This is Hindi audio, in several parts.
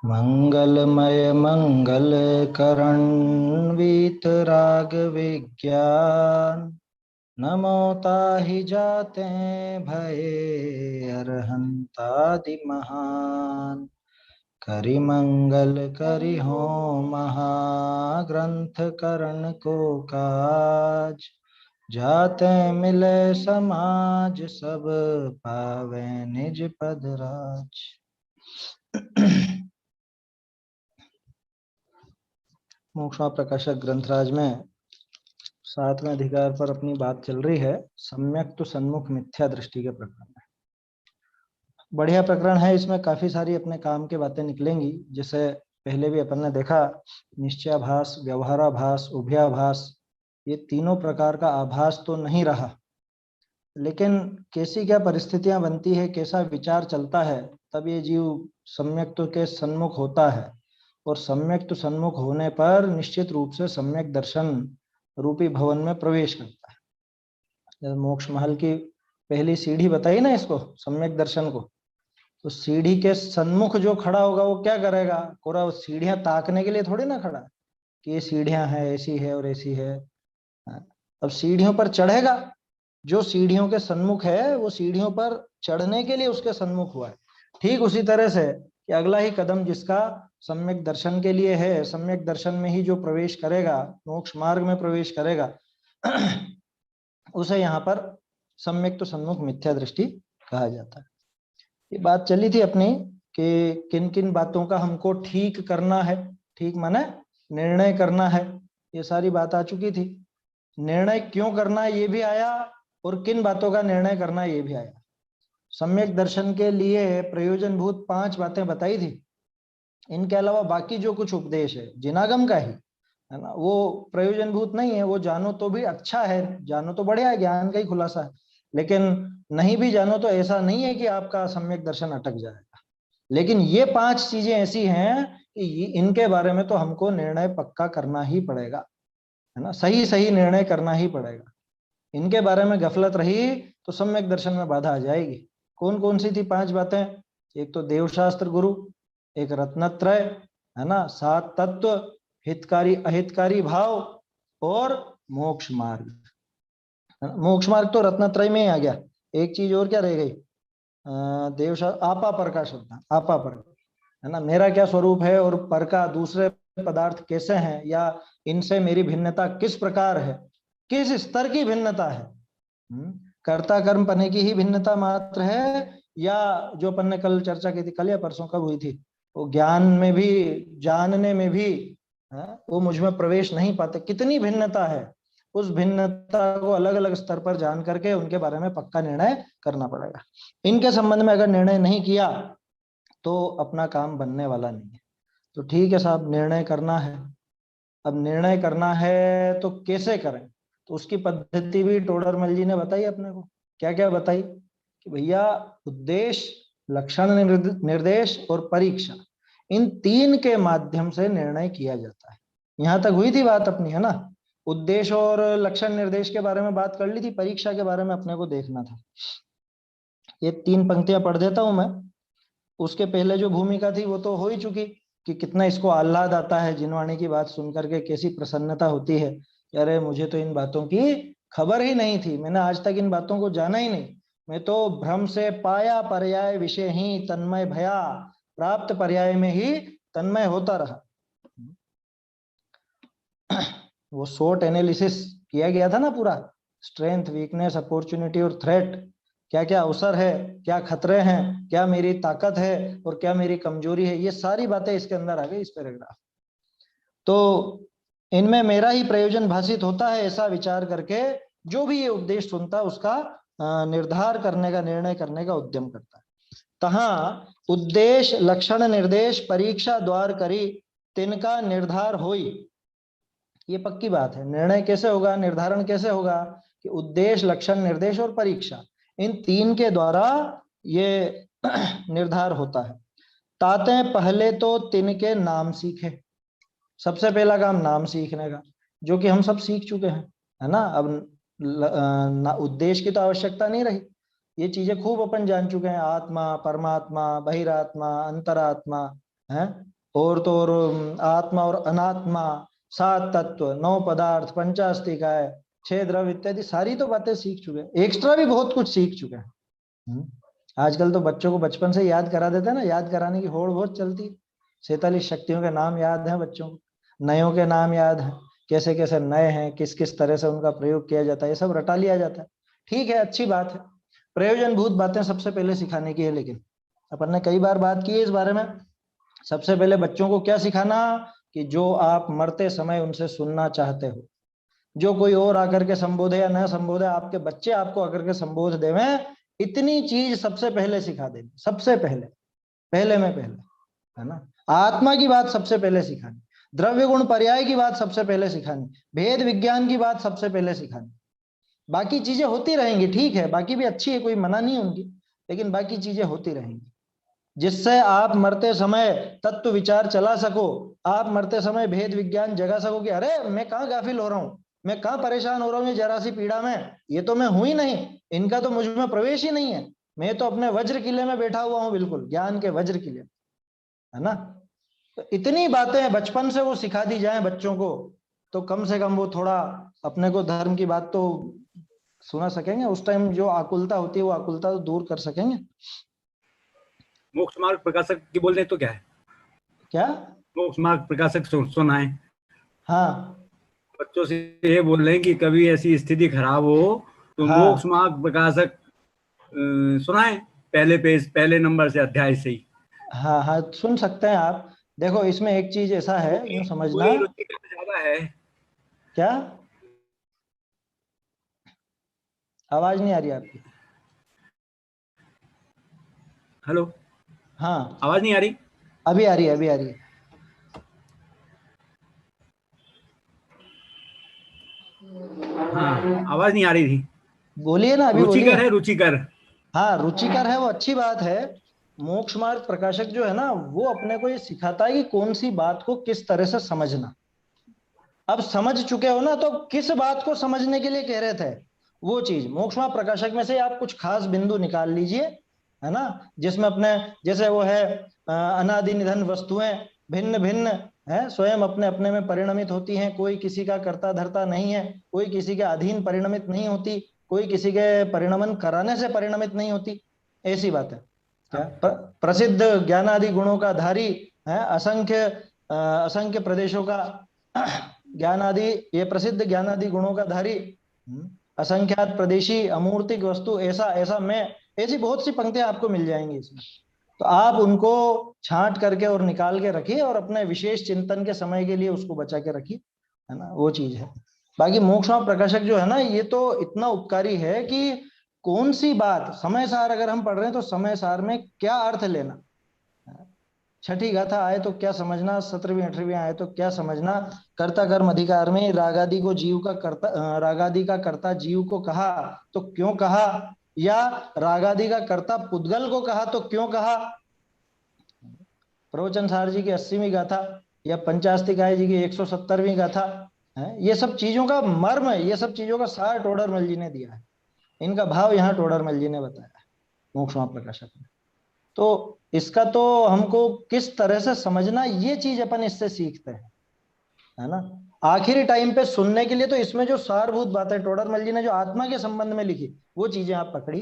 मंगलमय मंगल करण वीतराग विज्ञान नमो ताहि जाते भये अरहंतादि महान। करि मंगल करि हो महाग्रंथ करण को काज। जाते मिले समाज सब पावे निज पद राज। मोक्षा प्रकाशक ग्रंथराज में 7वें अधिकार पर अपनी बात चल रही है। सम्यक तो सन्मुख मिथ्या दृष्टि के प्रकरण में बढ़िया प्रकरण है। इसमें काफी सारी अपने काम की बातें निकलेंगी। जैसे पहले भी अपन ने देखा, निश्चयाभास, व्यवहाराभास, उभयाभास, ये तीनों प्रकार का आभास तो नहीं रहा, लेकिन कैसी क्या परिस्थितियां बनती है, कैसा विचार चलता है, तब ये जीव सम्यक तो के सन्मुख होता है। और सम्यक तो सन्मुख होने पर निश्चित रूप से सम्यक दर्शन रूपी भवन में प्रवेश करता है। मोक्ष महल की पहली सीढ़ी बताई ना इसको, सम्यक दर्शन को, तो सीढ़ी के सन्मुख जो खड़ा होगा वो क्या करेगा? पूरा सीढ़ियां ताकने के लिए थोड़ी ना खड़ा कि ये सीढ़ियां हैं, ऐसी है और ऐसी है। अब सीढ़ियों पर चढ़ेगा, जो सीढ़ियों के सन्मुख है वो सीढ़ियों पर चढ़ने के लिए उसके सन्मुख हुआ है। ठीक उसी तरह से कि अगला ही कदम जिसका सम्यक दर्शन के लिए है, सम्यक दर्शन में ही जो प्रवेश करेगा, मोक्ष मार्ग में प्रवेश करेगा, उसे यहाँ पर सम्यक तो सन्मुख मिथ्या दृष्टि कहा जाता है। ये बात चली थी अपनी कि किन किन बातों का हमको ठीक करना है। ठीक माने निर्णय करना है, ये सारी बात आ चुकी थी। निर्णय क्यों करना है ये भी आया, और किन बातों का निर्णय करना है ये भी आया। सम्यक दर्शन के लिए प्रयोजनभूत 5 बातें बताई थी। इनके अलावा बाकी जो कुछ उपदेश है जिनागम का ही है ना, वो प्रयोजनभूत नहीं है। वो जानो तो भी अच्छा है, जानो तो बढ़िया है, ज्ञान का ही खुलासा है। लेकिन नहीं भी जानो तो ऐसा नहीं है कि आपका सम्यक दर्शन अटक जाएगा। लेकिन ये 5 चीजें ऐसी हैं कि इनके बारे में तो हमको निर्णय पक्का करना ही पड़ेगा, है ना, सही सही निर्णय करना ही पड़ेगा। इनके बारे में गफलत रही तो सम्यक दर्शन में बाधा आ जाएगी। कौन कौन सी थी 5 बातें? एक तो देवशास्त्र गुरु, एक रत्नत्रय, है ना, 7 तत्व, हितकारी अहितकारी भाव और मोक्ष मार्ग। मोक्ष मार्ग तो रत्नत्रय में ही आ गया। एक चीज और क्या रह गई? देवशास्त्र आपा पर का श्रद्धा, आपा पर, है ना, मेरा क्या स्वरूप है और पर का दूसरे पदार्थ कैसे हैं, या इनसे मेरी भिन्नता किस प्रकार है, किस स्तर की भिन्नता है। कर्ता कर्म पने की ही भिन्नता मात्र है, या जो अपन ने कल चर्चा की थी, कल या परसों कब हुई थी, वो ज्ञान में भी, जानने में भी वो मुझ में प्रवेश नहीं पाते। कितनी भिन्नता है, उस भिन्नता को अलग अलग स्तर पर जान करके उनके बारे में पक्का निर्णय करना पड़ेगा। इनके संबंध में अगर निर्णय नहीं किया तो अपना काम बनने वाला नहीं है। तो ठीक है साहब, निर्णय करना है। अब निर्णय करना है तो कैसे करें? तो उसकी पद्धति भी टोडरमल जी ने बताई अपने को। क्या क्या बताई? कि भैया उद्देश्य, लक्षण निर्देश और परीक्षा, इन 3 के माध्यम से निर्णय किया जाता है। यहां तक हुई थी बात अपनी, है ना। उद्देश्य और लक्षण निर्देश के बारे में बात कर ली थी, परीक्षा के बारे में अपने को देखना था। ये 3 पंक्तियां पढ़ देता हूं मैं। उसके पहले जो भूमिका थी वो तो हो ही चुकी कि कितना इसको आह्लाद आता है जिनवाणी की बात सुन करके, कैसी प्रसन्नता होती है। अरे मुझे तो इन बातों की खबर ही नहीं थी, मैंने आज तक इन बातों को जाना ही नहीं। मैं तो भ्रम से पाया पर्याय विषय ही तन्मय भया, प्राप्त पर्याय में ही तन्मय होता रहा। वो शॉर्ट एनालिसिस किया गया था ना पूरा, स्ट्रेंथ, वीकनेस, अपॉर्चुनिटी और थ्रेट, क्या क्या अवसर है, क्या खतरे हैं, क्या मेरी ताकत है और क्या मेरी कमजोरी है, ये सारी बातें इसके अंदर आ गई इस पैराग्राफ। तो इनमें मेरा ही प्रयोजन भाषित होता है, ऐसा विचार करके जो भी ये उपदेश सुनता है उसका निर्धार करने का, निर्णय करने का उद्यम करता है। तहाँ उद्देश्य लक्षण निर्देश परीक्षा द्वार करी, तिनका निर्धार होई। ये पक्की बात है। निर्णय कैसे होगा, निर्धारण कैसे होगा? कि उद्देश्य, लक्षण, निर्देश और परीक्षा, इन 3 के द्वारा ये निर्धार होता है। ताते पहले तो तिनके नाम सीखे। सबसे पहला काम नाम सीखने का, जो कि हम सब सीख चुके हैं, है ना। अब उद्देश्य की तो आवश्यकता नहीं रही। ये चीजें खूब अपन जान चुके हैं, आत्मा, परमात्मा, बहिरात्मा, अंतरात्मा है, और तो और आत्मा और अनात्मा, 7 तत्व, 9 पदार्थ, पंचास्तिकाय, 6 द्रव्य इत्यादि सारी तो बातें सीख चुके हैं। एक्स्ट्रा भी बहुत कुछ सीख चुके हैं। आजकल तो बच्चों को बचपन से याद करा देते हैं ना, याद कराने की होड़ बहुत चलती है। 47 शक्तियों के नाम याद हैं बच्चों को, नयों के नाम याद हैं, कैसे कैसे नए हैं, किस किस तरह से उनका प्रयोग किया जाता है, ये सब रटा लिया जाता है। ठीक है, अच्छी बात है, प्रयोजनभूत बातें सबसे पहले सिखाने की है। लेकिन अपन ने कई बार बात की है इस बारे में, सबसे पहले बच्चों को क्या सिखाना, कि जो आप मरते समय उनसे सुनना चाहते हो, जो कोई और आकर के संबोधे या न संबोधे, आपके बच्चे आपको आकर के संबोध देवें, इतनी चीज सबसे पहले सिखा देनी, सबसे पहले, पहले में पहले, है ना। आत्मा की बात सबसे पहले सिखानी, द्रव्य गुण पर्याय की बात सबसे पहले सिखानी, भेद विज्ञान की बात सबसे पहले सिखानी। बाकी चीजें होती रहेंगी, ठीक है, बाकी भी अच्छी है, कोई मना नहीं उनकी, लेकिन बाकी चीजें होती रहेंगी जिससे आप मरते समय तत्व विचार चला सको, आप मरते समय भेद विज्ञान जगा सको कि अरे मैं कहाँ गाफिल हो रहा हूँ, मैं कहाँ परेशान हो रहा हूँ, ये जरा सी पीड़ा में, ये तो मैं हूं ही नहीं, इनका तो मुझ में प्रवेश ही नहीं है, मैं तो अपने वज्र किले में बैठा हुआ हूँ, बिल्कुल ज्ञान के वज्र किले, है ना। तो इतनी बातें बचपन से वो सिखा दी जाए बच्चों को, तो कम से कम वो थोड़ा अपने को धर्म की बात तो सुना सकेंगे, उस टाइम जो आकुलता होती है वो आकुलता तो दूर कर सकेंगे। मोक्ष मार्ग प्रकाशक की बोल रहे तो क्या है? क्या? मोक्ष मार्ग प्रकाशक सुना है? हाँ बच्चों से ये बोल रहे हैं कि कभी ऐसी स्थिति खराब हो तो मोक्ष हाँ मार्ग प्रकाशक सुना है, पहले पेज, पहले नंबर से, अध्याय से ही। हाँ हाँ, सुन सकते हैं आप। देखो इसमें एक चीज ऐसा है, यूं समझना। कोई रुचि का ज्यादा है। क्या? आवाज नहीं आ रही आपकी। हेलो, हाँ आवाज नहीं आ रही? अभी आ रही है, अभी आ रही है। हाँ, आवाज नहीं आ रही थी। बोलिए ना, अभी बोलिए। रुचिकर है, रुचिकर। हाँ रुचिकर है, वो अच्छी बात है। मोक्ष मार्ग प्रकाशक जो है ना, वो अपने को ये सिखाता है कि कौन सी बात को किस तरह से समझना। अब समझ चुके हो ना, तो किस बात को समझने के लिए कह रहे थे, वो चीज मोक्ष मार्ग प्रकाशक में से आप कुछ खास बिंदु निकाल लीजिए, है ना, जिसमें अपने, जैसे वो है अनादि निधन वस्तुएं भिन्न भिन्न है, स्वयं अपने अपने में परिणमित होती हैं, कोई किसी का कर्ता धर्ता नहीं है, कोई किसी के अधीन परिणमित नहीं होती, कोई किसी के परिणमन कराने से परिणमित नहीं होती, ऐसी बात है। क्या प्रसिद्ध ज्ञानादि गुणों का धारी है, असंख्य असंख्य प्रदेशों का ज्ञानादि, ये प्रसिद्ध ज्ञानादि गुणों का धारी, असंख्यात प्रदेशी, अमूर्तिक वस्तु, ऐसा ऐसा मैं, ऐसी बहुत सी पंक्तियां आपको मिल जाएंगी इसमें। तो आप उनको छांट करके और निकाल के रखिए, और अपने विशेष चिंतन के समय के लिए उसको बचा के रखिए, है ना, वो चीज है। बाकी मोक्ष प्रकाशक जो है ना, ये तो इतना उपकारी है कि कौन सी बात समय सार अगर हम पढ़ रहे हैं तो समय सार में क्या अर्थ लेना, छठी गाथा आए तो क्या समझना, 17वीं 18वीं आए तो क्या समझना, कर्ता कर्म अधिकार में रागादि को जीव का कर्ता, रागादि का कर्ता जीव को कहा तो क्यों कहा, या रागादि का कर्ता पुद्गल को कहा तो क्यों कहा, प्रवचन सार जी की 80वीं गाथा या पंचास्तिकाय जी की 170वीं गाथा है, ये सब चीजों का मर्म है, ये सब चीजों का सार टोडरमल जी ने दिया है, इनका भाव यहाँ टोडरमल जी ने बताया है मोक्ष प्रकाशक में। तो इसका तो हमको किस तरह से समझना, ये चीज अपन इससे सीखते हैं, है ना। आखिरी टाइम पे सुनने के लिए तो इसमें जो सारभूत बातें टोडरमल जी ने जो आत्मा के संबंध में लिखी, वो चीजें आप पकड़ी,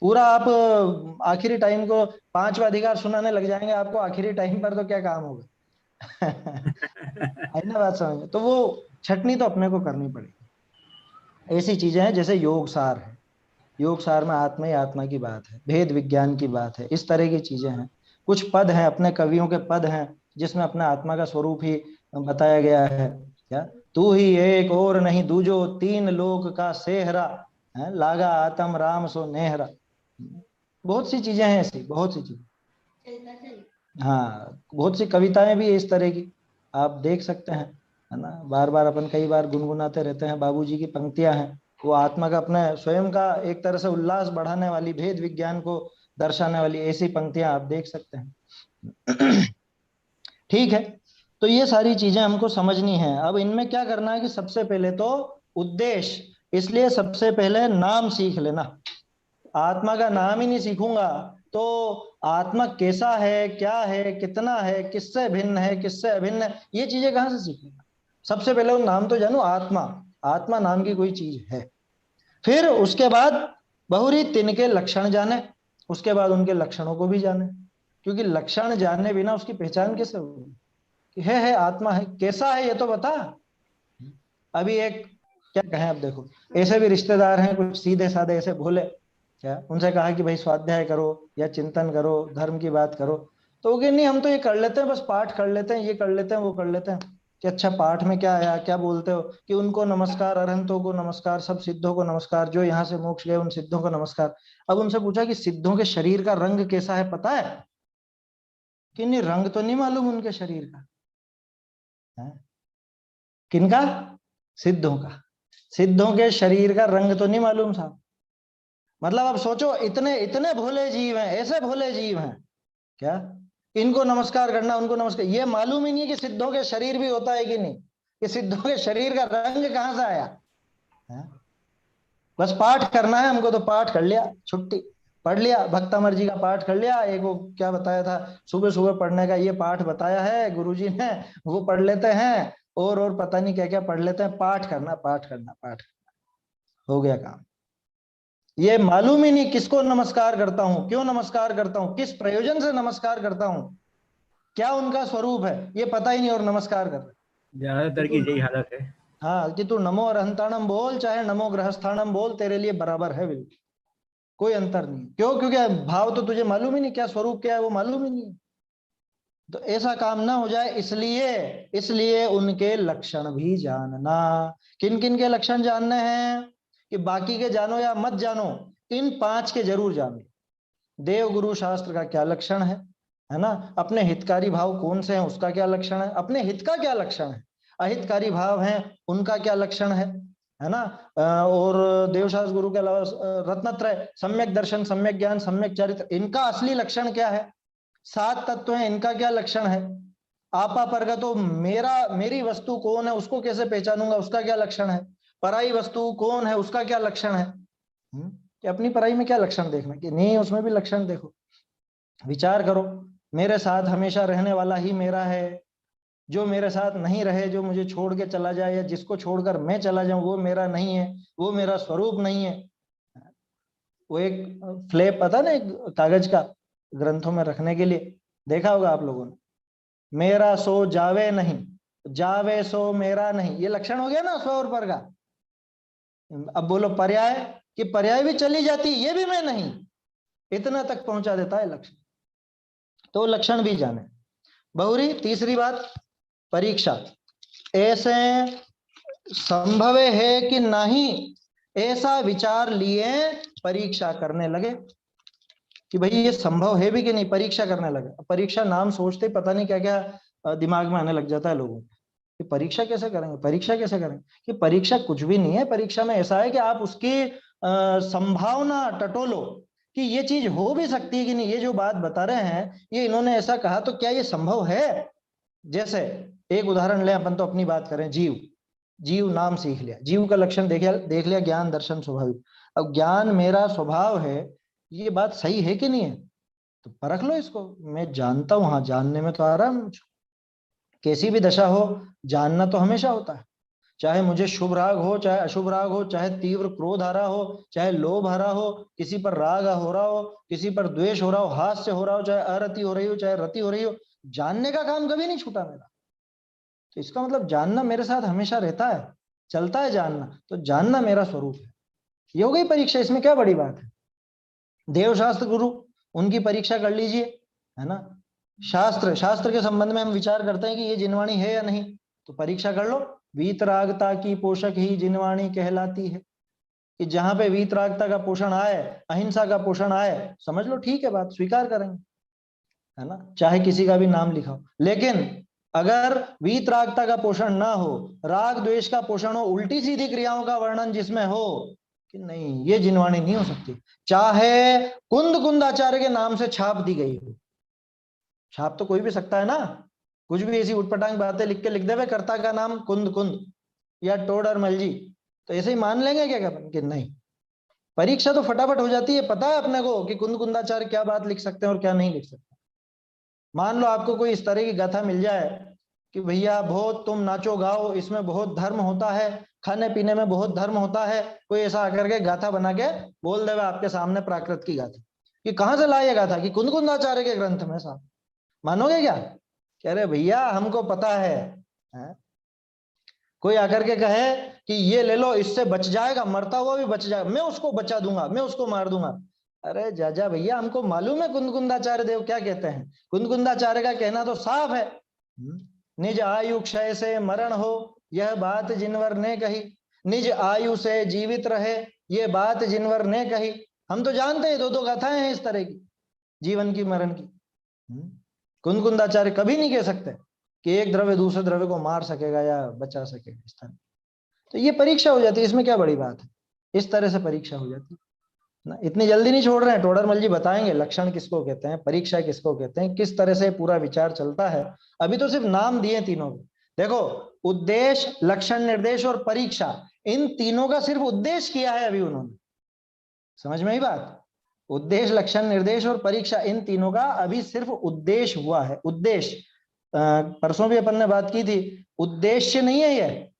पूरा आप आखिरी टाइम को 5वां अधिकार सुनाने लग जाएंगे आपको आखिरी टाइम पर, तो क्या काम होगा। है ना बात समझ में, तो वो छटनी तो अपने को करनी पड़ेगी। ऐसी चीजें हैं जैसे योग सार है, योग सार में आत्मा ही आत्मा की बात है, भेद विज्ञान की बात है, इस तरह की चीजें हैं। कुछ पद हैं, अपने कवियों के पद हैं, जिसमें अपने आत्मा का स्वरूप ही बताया गया है। क्या? तू ही एक और नहीं दूजो, तीन लोक का सेहरा, है लागा आत्म राम सो नेहरा। बहुत सी चीजें हैं ऐसी, बहुत सी चीजें। हाँ बहुत सी कविताएं भी इस तरह की आप देख सकते हैं, है ना। बार बार अपन कई बार गुनगुनाते रहते हैं, बाबूजी की पंक्तियां हैं, वो आत्मा का अपने स्वयं का एक तरह से उल्लास बढ़ाने वाली, भेद विज्ञान को दर्शाने वाली ऐसी पंक्तियां आप देख सकते हैं। ठीक है, तो ये सारी चीजें हमको समझनी है। अब इनमें क्या करना है कि सबसे पहले तो उद्देश्य, इसलिए सबसे पहले नाम सीख लेना, आत्मा का नाम ही नहीं सीखूंगा तो आत्मा कैसा है, क्या है, कितना है, किससे भिन्न है, किससे अभिन्न है, ये चीजें कहां से सीखूंगा? सबसे पहले वो नाम तो जानू, आत्मा, आत्मा नाम की कोई चीज है। फिर उसके बाद बहुरी तिनके लक्षण जाने, उसके बाद उनके लक्षणों को भी जाने, क्योंकि लक्षण जानने बिना उसकी पहचान कैसे होगी कि है आत्मा है, कैसा है ये तो बता। अभी एक क्या कहें, अब देखो ऐसे भी रिश्तेदार हैं कुछ सीधे साधे ऐसे भोले, क्या उनसे कहा कि भाई स्वाध्याय करो या चिंतन करो, धर्म की बात करो, तो वो कहे नहीं हम तो ये कर लेते हैं, बस पाठ कर लेते हैं, ये कर लेते हैं, वो कर लेते हैं। कि अच्छा पाठ में क्या आया, क्या बोलते हो? कि उनको नमस्कार, अरहंतों को नमस्कार, सब सिद्धों को नमस्कार, जो यहाँ से मोक्ष गए उन सिद्धों को नमस्कार। अब उनसे पूछा कि सिद्धों के शरीर का रंग कैसा है पता है? कि नहीं, रंग तो नहीं मालूम उनके शरीर का। है? किनका? सिद्धों का। सिद्धों के शरीर का रंग तो नहीं मालूम साहब। मतलब अब सोचो, इतने इतने भोले जीव हैं, ऐसे भोले जीव हैं, क्या इनको नमस्कार करना, उनको नमस्कार, ये मालूम ही नहीं है कि सिद्धों के शरीर भी होता है कि नहीं, कि सिद्धों के शरीर का रंग कहां से आया है? बस पाठ करना है हमको, तो पाठ कर लिया, छुट्टी, पढ़ लिया, भक्त अमर जी का पाठ कर लिया। एक वो क्या बताया था, सुबह सुबह पढ़ने का ये पाठ बताया है गुरुजी ने, वो पढ़ लेते हैं, और पता नहीं क्या क्या पढ़ लेते हैं। पाठ करना, पाठ करना, पाठ करना, हो गया काम। ये मालूम ही नहीं किसको नमस्कार करता हूं, क्यों नमस्कार करता हूं, किस प्रयोजन से नमस्कार करता हूं, क्या उनका स्वरूप है, ये पता ही नहीं, और नमस्कार कर रहे। ज्यादातर की यही हालत है। हाँ, कि तू नमो अरहंताणम बोल चाहे नमो गृहस्थाणम बोल, तेरे लिए बराबर है, बिल्कुल कोई अंतर नहीं। क्यों? क्योंकि भाव तो तुझे मालूम ही नहीं, क्या स्वरूप क्या है वो मालूम ही नहीं। तो ऐसा काम ना हो जाए, इसलिए इसलिए उनके लक्षण भी जानना। किन किन के लक्षण जानने हैं? कि बाकी के जानो या मत जानो, इन 5 के जरूर जानो। देव गुरु शास्त्र का क्या लक्षण है ना? अपने हितकारी भाव कौन से हैं उसका क्या लक्षण है? अपने हित का क्या लक्षण है? अहितकारी भाव हैं उनका क्या लक्षण है ना? और देवशास्त्र गुरु के अलावा रत्नत्रय, सम्यक दर्शन, सम्यक ज्ञान, सम्यक चरित्र, इनका असली लक्षण क्या है? 7 तत्व हैं, इनका क्या लक्षण है? आपा परगतो, मेरी वस्तु कौन है उसको कैसे पहचानूंगा, उसका क्या लक्षण है? पराई वस्तु कौन है उसका क्या लक्षण है? कि अपनी पराई में क्या लक्षण देखना, कि नहीं उसमें भी लक्षण देखो, विचार करो। मेरे साथ हमेशा रहने वाला ही मेरा है, जो मेरे साथ नहीं रहे, जो मुझे छोड़ के चला जाए, या जिसको छोड़कर मैं चला जाऊं, वो मेरा नहीं है, वो मेरा स्वरूप नहीं है। वो एक फ्लैप पता ना, एक कागज का, ग्रंथों में रखने के लिए, देखा होगा आप लोगों ने, मेरा सो जावे नहीं, जावे सो मेरा नहीं, ये लक्षण हो गया ना स्व और पर का। अब बोलो पर्याय, कि पर्याय भी चली जाती, ये भी मैं नहीं, इतना तक पहुंचा देता है लक्षण। तो लक्षण भी जाने। बहुरी तीसरी बात, परीक्षा। ऐसे संभव है कि नहीं, ऐसा विचार लिए परीक्षा करने लगे, कि भाई ये संभव है भी कि नहीं, परीक्षा करने लगे। परीक्षा नाम सोचते पता नहीं क्या क्या दिमाग में आने लग जाता है लोगों कि परीक्षा कैसे करेंगे, परीक्षा कैसे करेंगे। कि परीक्षा कुछ भी नहीं है, परीक्षा में ऐसा है कि आप उसकी संभावना टटोलो, कि ये चीज हो भी सकती है कि नहीं, ये जो बात बता रहे हैं, ये इन्होंने ऐसा कहा तो क्या ये संभव है? जैसे एक उदाहरण लें, अपन तो अपनी बात करें, जीव, जीव नाम सीख लिया, जीव का लक्षण देख लिया, ज्ञान दर्शन स्वाभाविक। अब ज्ञान मेरा स्वभाव है, ये बात सही है कि नहीं है? तो परख लो इसको। मैं जानता हूं, हाँ जानने में तो आ रहा है मुझको, कैसी भी दशा हो जानना तो हमेशा होता है। चाहे मुझे शुभ राग हो, चाहे अशुभ राग हो, चाहे तीव्र क्रोध आ रहा हो, चाहे लोभ आ रहा हो, किसी पर राग हो रहा हो, किसी पर द्वेष हो रहा हो, हास्य हो रहा हो, चाहे अरति हो रही हो, चाहे रति हो रही हो, जानने का काम कभी नहीं छूटा मेरा। तो इसका मतलब जानना मेरे साथ हमेशा रहता है, चलता है जानना, तो जानना मेरा स्वरूप है। ये हो गई परीक्षा, इसमें क्या बड़ी बात है? देवशास्त्र गुरु, उनकी परीक्षा कर लीजिए, है ना? शास्त्र, शास्त्र के संबंध में हम विचार करते हैं कि ये जिनवाणी है या नहीं, तो परीक्षा कर लो। वीतरागता की पोषक ही जिनवाणी कहलाती है, कि जहां पे वीतरागता का पोषण आए, अहिंसा का पोषण आए, समझ लो ठीक है, बात स्वीकार करेंगे, है ना? चाहे किसी का भी नाम लिखा हो। लेकिन अगर वीतरागता का पोषण ना हो, राग द्वेष का पोषण हो, उल्टी सीधी क्रियाओं का वर्णन जिसमें हो, कि नहीं ये जिनवाणी नहीं हो सकती। चाहे कुंद कुंदाचार्य के नाम से छाप दी गई हो, छाप तो कोई भी सकता है ना, कुछ भी ऐसी उटपटांग बातें लिख के लिख दे, कर्ता का नाम कुंद कुंद या टोडर मलजी, तो ऐसे ही मान लेंगे क्या अपन कि नहीं? परीक्षा तो फटाफट हो जाती है, पता है अपने को कि कुंदकुंदाचार्य क्या बात लिख सकते हैं और क्या नहीं लिख सकते। मान लो आपको कोई इस तरह की गाथा मिल जाए कि भैया बहुत तुम नाचो गाओ, इसमें बहुत धर्म होता है, खाने पीने में बहुत धर्म होता है, कोई ऐसा आकर के गाथा बना के बोल देवे आपके सामने प्राकृत की गाथा, कि कहां से लाए गाथा, कि कुंदकुंदाचार्य के ग्रंथ में साहब, मानोगे क्या? कह रहे भैया हमको पता है? कोई आकर के कहे कि ये ले लो, इससे बच जाएगा, मरता हुआ भी बच जाएगा, मैं उसको बचा दूंगा, मैं उसको मार दूंगा। अरे जा भैया, हमको मालूम है कुंदकुंदाचार्य देव क्या कहते हैं। कुंदकुंदाचार्य का कहना तो साफ है, निज आयु क्षय से मरण हो, यह बात जिनवर ने कही, निज आयु से जीवित रहे, ये बात जिनवर ने कही। हम तो जानते हैं, दो गाथाएं हैं इस तरह की, जीवन की मरण की। कुंदकुंदाचार्य कभी नहीं कह सकते कि एक द्रव्य दूसरे द्रव्य को मार सकेगा या बचा सकेगा इस तरह। तो ये परीक्षा हो जाती है, इसमें क्या बड़ी बात है, इस तरह से परीक्षा हो जाती है ना। इतनी जल्दी नहीं छोड़ रहे हैं, टोडरमल जी बताएंगे लक्षण किसको कहते हैं, परीक्षा किसको कहते हैं, किस तरह से पूरा विचार चलता है। अभी तो सिर्फ नाम दिए तीनों के। देखो, उद्देश्य, लक्षण, निर्देश और परीक्षा, इन तीनों का सिर्फ उद्देश्य किया है अभी उन्होंने। समझ में आई बात? उद्देश्य, लक्षण, निर्देश और परीक्षा, इन तीनों का अभी सिर्फ उद्देश्य हुआ है। उद्देश्य परसों भी अपन ने बात की थी, उद्देश्य नहीं है ये,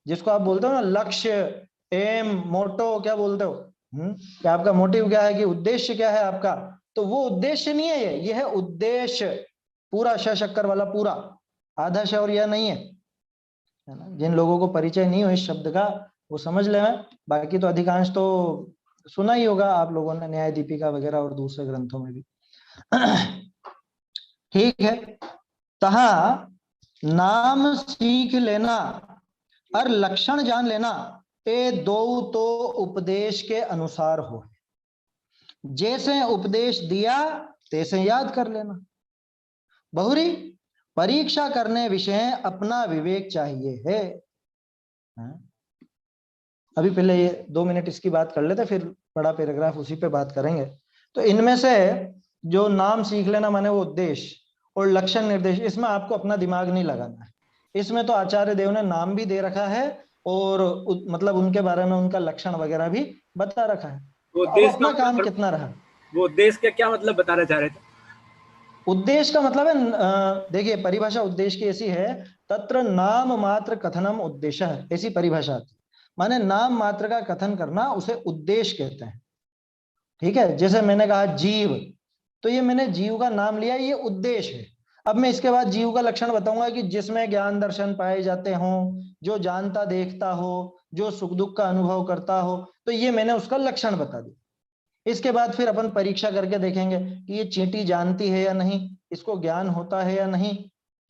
जिसको आप बोलते हो ना लक्ष्य, एम, मोटो, क्या बोलते हो, कि आपका मोटिव क्या है, कि उद्देश्य क्या है आपका, तो वो उद्देश्य नहीं है ये है उद्देश्य, पूरा श शक्कर वाला पूरा, आधा श और यह नहीं है ना। जिन लोगों को परिचय नहीं हो इस शब्द का वो समझ ले, बाकी तो अधिकांश तो सुना ही होगा आप लोगों ने, न्याय दीपिका वगैरह और दूसरे ग्रंथों में भी। ठीक है, तहा नाम सीख लेना और लक्षण जान लेना, ये दो तो उपदेश के अनुसार हो, जैसे उपदेश दिया तैसे याद कर लेना। बहुरी परीक्षा करने विषय अपना विवेक चाहिए है। अभी पहले ये 2 मिनट इसकी बात कर लेते, फिर बड़ा पैराग्राफ उसी पे बात करेंगे। तो इनमें से जो नाम सीख लेना माने वो उद्देश्य, और लक्षण निर्देश, इसमें आपको अपना दिमाग नहीं लगाना है। इसमें तो आचार्य देव ने नाम भी दे रखा है और मतलब उनके बारे में उनका लक्षण वगैरह भी बता रखा है। वो तो अब अपना काम कितना रहा? वो उद्देश्य का क्या मतलब बताना चाह रहे थे? उद्देश्य का मतलब है, देखिए परिभाषा उद्देश्य की ऐसी है, तत्र नाम मात्र कथनम उद्देश्य है, ऐसी परिभाषा आती है। माने नाम मात्र का कथन करना उसे उद्देश्य कहते हैं। ठीक है, जैसे मैंने कहा जीव, तो ये मैंने जीव का नाम लिया, ये उद्देश्य है। अब मैं इसके बाद जीव का लक्षण बताऊंगा कि जिसमें ज्ञान दर्शन पाए जाते हों, जो जानता देखता हो, जो सुख दुख का अनुभव करता हो, तो ये मैंने उसका लक्षण बता दिया। इसके बाद फिर अपन परीक्षा करके देखेंगे कि ये चींटी जानती है या नहीं, इसको ज्ञान होता है या नहीं,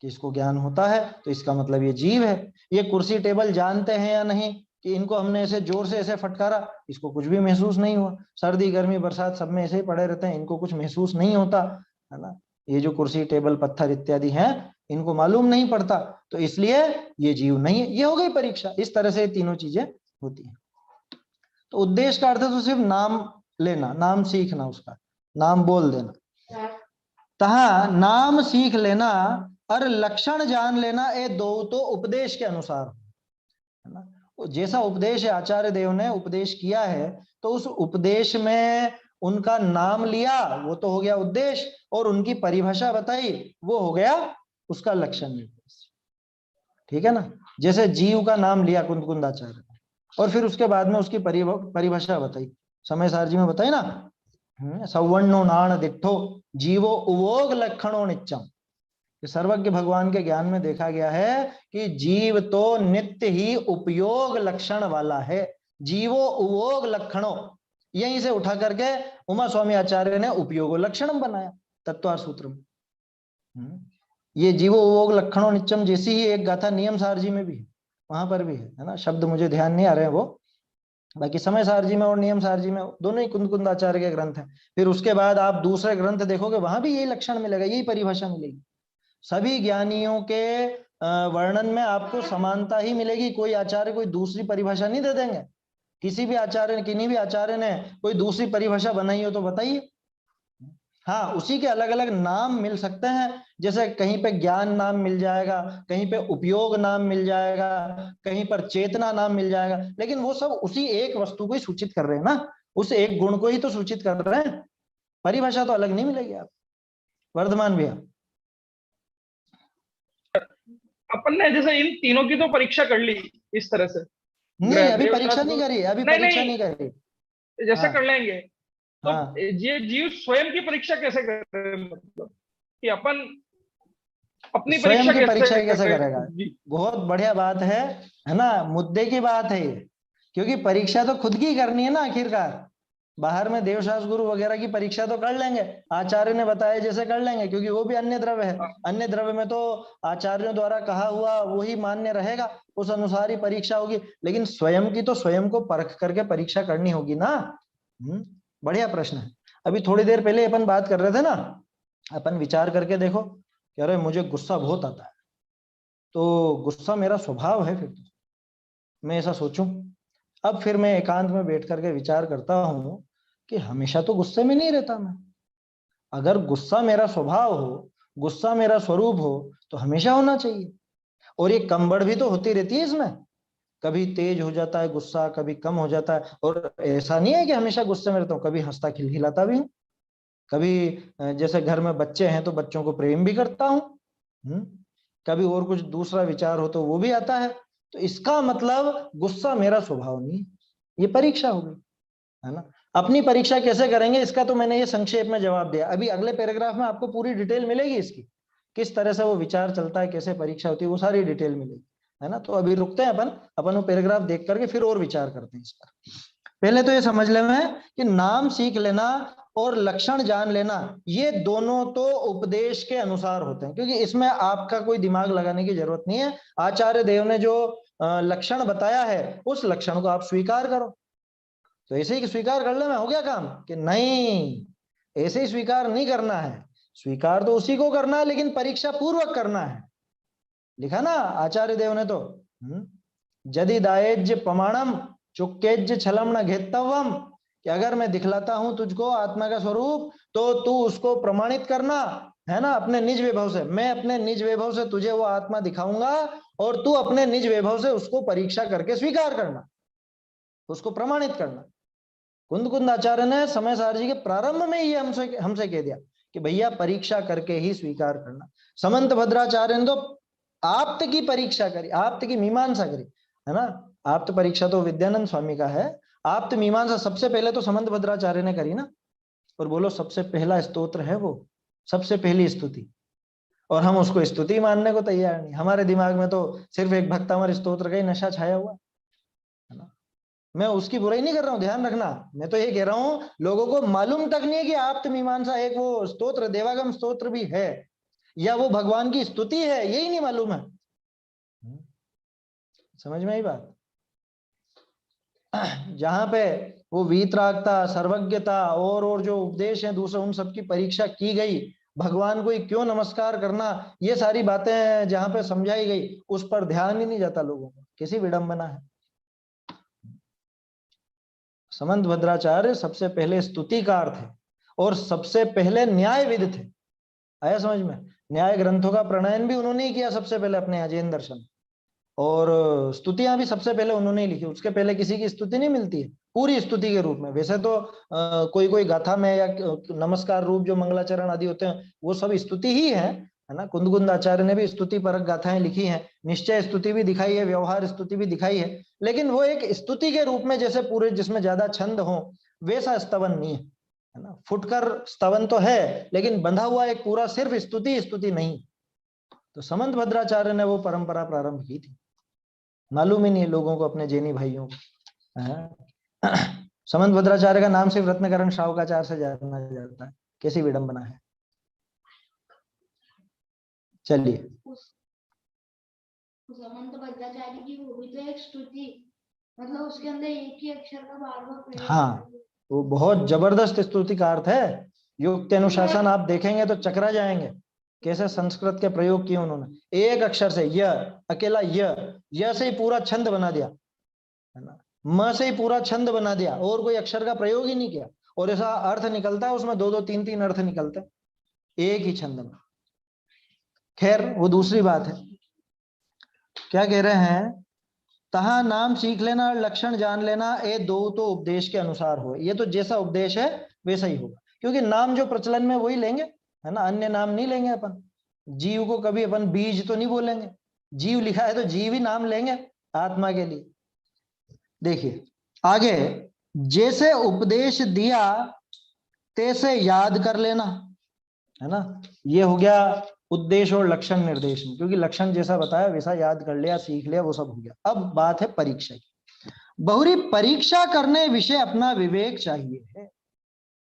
कि इसको ज्ञान होता है तो इसका मतलब ये जीव है। ये कुर्सी टेबल जानते हैं या नहीं, कि इनको हमने ऐसे जोर से ऐसे फटकारा, इसको कुछ भी महसूस नहीं हुआ। सर्दी गर्मी बरसात सब में ऐसे ही पड़े रहते हैं, इनको कुछ महसूस नहीं होता है ना। ये जो कुर्सी टेबल पत्थर इत्यादि हैं, इनको मालूम नहीं पड़ता, तो इसलिए ये जीव नहीं है। ये हो गई परीक्षा। इस तरह से तीनों चीजें होती हैं। तो उद्देश्य का अर्थ तो सिर्फ नाम लेना, नाम सीखना, उसका नाम बोल देना। तहा नाम सीख लेना और लक्षण जान लेना, ये दो तो उपदेश के अनुसार है ना। जैसा उपदेश है, आचार्य देव ने उपदेश किया है, तो उस उपदेश में उनका नाम लिया, वो तो हो गया उद्देश्य, और उनकी परिभाषा बताई, वो हो गया उसका लक्षण निर्देश। ठीक है ना। जैसे जीव का नाम लिया कुंदकुंदाचार्य ने, और फिर उसके बाद में उसकी परिभाषा बताई, समय सार जी में बताई ना, सवर्णो नाण दिट्ठो जीवो उवोग लक्षणों नित्यम। सर्वज्ञ भगवान के ज्ञान में देखा गया है कि जीव तो नित्य ही उपयोग लक्षण वाला है। जीवो उवोग लक्षणों, यहीं से उठा करके उमा स्वामी आचार्य ने उपयोग लक्षणम बनाया तत्वार सूत्र में। ये जीवो उवोग लक्षणों नित्यम जैसी ही एक गाथा नियम सार जी में भी है, वहां पर भी है ना। शब्द मुझे ध्यान नहीं आ रहे हैं वो, बाकी समय सार जी में और नियम सार जी में दोनों ही कुंदकुंदाचार्य के ग्रंथ हैं। फिर उसके बाद आप दूसरे ग्रंथ देखोगे, वहां भी यही लक्षण मिलेगा, यही परिभाषा मिलेगी। सभी ज्ञानियों के वर्णन में आपको समानता ही मिलेगी। कोई आचार्य कोई दूसरी परिभाषा नहीं दे देंगे। किसी भी आचार्य ने, किन्हीं भी आचार्य ने कोई दूसरी परिभाषा बनाई हो तो बताइए। हाँ, उसी के अलग अलग नाम मिल सकते हैं। जैसे कहीं पे ज्ञान नाम मिल जाएगा, कहीं पे उपयोग नाम मिल जाएगा, कहीं पर चेतना नाम मिल जाएगा, लेकिन वो सब उसी एक वस्तु को ही सूचित कर रहे हैं ना। उस एक गुण को ही तो सूचित कर रहे हैं, परिभाषा तो अलग नहीं मिलेगी आप। वर्धमान भैया, अपन ने जैसे इन तीनों की तो परीक्षा कर ली इस तरह से, नहीं अभी देवता परीक्षा नहीं करी, अभी नहीं परीक्षा नहीं नहीं करी। जैसे हाँ कर लेंगे तो हाँ, ये जीव स्वयं की परीक्षा कैसे करें, मतलब कि अपन अपनी स्वयं परीक्षा की परीक्षा कैसे कैसे करें करेगा? जी। बहुत बढ़िया बात है ना, मुद्दे की बात है ये, क्योंकि परीक्षा तो खुद की करनी है ना आखिरकार। बाहर में देवशास्त्र गुरु वगैरह की परीक्षा तो कर लेंगे, आचार्य ने बताया जैसे कर लेंगे, क्योंकि वो भी अन्य द्रव्य है। अन्य द्रव्य में तो आचार्यों द्वारा कहा हुआ वही मान्य रहेगा, उस अनुसार ही परीक्षा होगी। लेकिन स्वयं की तो स्वयं को परख करके परीक्षा करनी होगी ना। बढ़िया प्रश्न है। अभी थोड़ी देर पहले अपन बात कर रहे थे ना, अपन विचार करके देखो कि अरे मुझे गुस्सा बहुत आता है, तो गुस्सा मेरा स्वभाव है, फिर तो मैं ऐसा सोचूं। अब फिर मैं एकांत में बैठ करके विचार करता हूं कि हमेशा तो गुस्से में नहीं रहता मैं। अगर गुस्सा मेरा स्वभाव हो, गुस्सा मेरा स्वरूप हो, तो हमेशा होना चाहिए। और ये कम बढ़ भी तो होती रहती है इसमें, कभी तेज हो जाता है गुस्सा, कभी कम हो जाता है। और ऐसा नहीं है कि हमेशा गुस्से में रहता हूँ, कभी हंसता खिलखिलाता भी हूँ, कभी जैसे घर में बच्चे हैं तो बच्चों को प्रेम भी करता हूँ, कभी और कुछ दूसरा विचार हो तो वो भी आता है। तो इसका मतलब गुस्सा मेरा स्वभाव नहीं है, ये परीक्षा हो गई, है ना। अपनी परीक्षा कैसे करेंगे इसका तो मैंने ये संक्षेप में जवाब दिया। अभी अगले पैराग्राफ में आपको पूरी डिटेल मिलेगी इसकी, किस तरह से वो विचार चलता है, कैसे परीक्षा होती है, वो सारी डिटेल मिलेगी, है ना। तो अभी रुकते हैं अपन वो पैराग्राफ देख करके फिर और विचार करते हैं इस पर। पहले तो ये समझ लेना है कि नाम सीख लेना और लक्षण जान लेना, ये दोनों तो उपदेश के अनुसार होते हैं, क्योंकि इसमें आपका कोई दिमाग लगाने की जरूरत नहीं है। आचार्य देव ने जो लक्षण बताया है उस लक्षण को आप स्वीकार करो, तो ऐसे ही स्वीकार कर लेना हो गया काम। कि नहीं, ऐसे ही स्वीकार नहीं करना है, स्वीकार तो उसी को करना है लेकिन परीक्षा पूर्वक करना है। लिखा ना आचार्य देव ने तो, यदि दायज्य प्रमाणम चुक्केज्य छलम न घेतव्यम, कि अगर मैं दिखलाता हूं तुझको आत्मा का स्वरूप तो तू उसको प्रमाणित करना, है ना, अपने निज वैभव से। मैं अपने निज वैभव से तुझे वो आत्मा दिखाऊंगा और तू अपने निज वैभव से उसको परीक्षा करके स्वीकार करना, उसको प्रमाणित करना। कुंद कुंद आचार्य ने समय सार जी के प्रारंभ में ही हमसे कह दिया कि भैया परीक्षा करके ही स्वीकार करना। समंत भद्राचार्य ने तो आप्त की परीक्षा करी, आप्त की मीमांसा करी, है ना। आप्त परीक्षा तो विद्यानंद स्वामी का है, आप्त मीमांसा सबसे पहले तो समंत भद्राचार्य ने करी ना। और बोलो सबसे पहला स्तोत्र है वो, सबसे पहली स्तुति, और हम उसको स्तुति मानने को तैयार नहीं। हमारे दिमाग में तो सिर्फ एक भक्तामर स्तोत्र का ही नशा छाया हुआ है ना। मैं उसकी बुराई नहीं कर रहा हूं, ध्यान रखना। मैं तो ये कह रहा हूं लोगों को मालूम तक नहीं है कि आप्त मीमांसा एक वो स्तोत्र देवागम स्तोत्र भी है, या वो भगवान की स्तुति है, यही नहीं मालूम है। समझ में आई बात? जहां पे वो वीतरागता, सर्वज्ञता और जो उपदेश है दूसरे, उन सब की परीक्षा की गई, भगवान को क्यों नमस्कार करना, ये सारी बातें जहां पे समझाई गई, उस पर ध्यान ही नहीं जाता लोगों को। किसी विडंबना है। समंत भद्राचार्य सबसे पहले स्तुतिकार थे और सबसे पहले न्यायविद थे। आया समझ में? न्याय ग्रंथों का प्रणयन भी उन्होंने ही किया सबसे पहले अपने अजैन दर्शन, और स्तुतियां भी सबसे पहले उन्होंने ही लिखी। उसके पहले किसी की स्तुति नहीं मिलती है पूरी स्तुति के रूप में। वैसे तो कोई कोई गाथा में या नमस्कार रूप जो मंगलाचरण आदि होते हैं वो सब स्तुति ही है ना। कुंद आचार्य ने भी स्तुति परक गाथाएं लिखी हैं, निश्चय स्तुति भी दिखाई है, व्यवहार स्तुति भी दिखाई है, लेकिन वो एक स्तुति के रूप में, जैसे पूरे जिसमें ज्यादा छंद हो वैसा स्तवन नहीं है ना। फुटकर स्तवन तो है लेकिन बंधा हुआ एक पूरा सिर्फ स्तुति स्तुति नहीं। तो समंत भद्राचार्य ने वो परंपरा प्रारंभ की थी, मालूम ही नहीं लोगों को, अपने जैनी भाइयों को। समंत भद्राचार्य का नाम सिर्फ रत्नकरण श्रावकाचार्य से जाना जाता है, कैसी विडंबना है। चलिए, समंत भद्राचार्य की वो भी तो एक स्तुति, मतलब उसके अंदर एक ही अक्षर का बार बार प्रयोग। हाँ, वो बहुत जबरदस्त स्तुतिकार थे। युक्त अनुशासन आप देखेंगे तो चकरा जाएंगे कैसे संस्कृत के प्रयोग किए उन्होंने। एक अक्षर से, य अकेला य से ही पूरा छंद बना दिया, है ना। म से ही पूरा छंद बना दिया और कोई अक्षर का प्रयोग ही नहीं किया, और ऐसा अर्थ निकलता है उसमें, दो दो तीन तीन अर्थ निकलते हैं एक ही छंद में। खैर वो दूसरी बात है। क्या कह रहे हैं तहां नाम सीख लेना और लक्षण जान लेना, ए दो तो उपदेश के अनुसार हो। ये तो जैसा उपदेश है वैसा ही होगा, क्योंकि नाम जो प्रचलन में वही लेंगे, है ना, अन्य नाम नहीं लेंगे अपन। जीव को कभी अपन बीज तो नहीं बोलेंगे, जीव लिखा है तो जीव ही नाम लेंगे आत्मा के लिए। देखिए आगे, जैसे उपदेश दिया तैसे याद कर लेना, है ना, ये हो गया उद्देश्य और लक्षण निर्देश में, क्योंकि लक्षण जैसा बताया वैसा याद कर लिया, सीख लिया, वो सब हो गया। अब बात है परीक्षा की। बहुरी परीक्षा करने विषय अपना विवेक चाहिए है।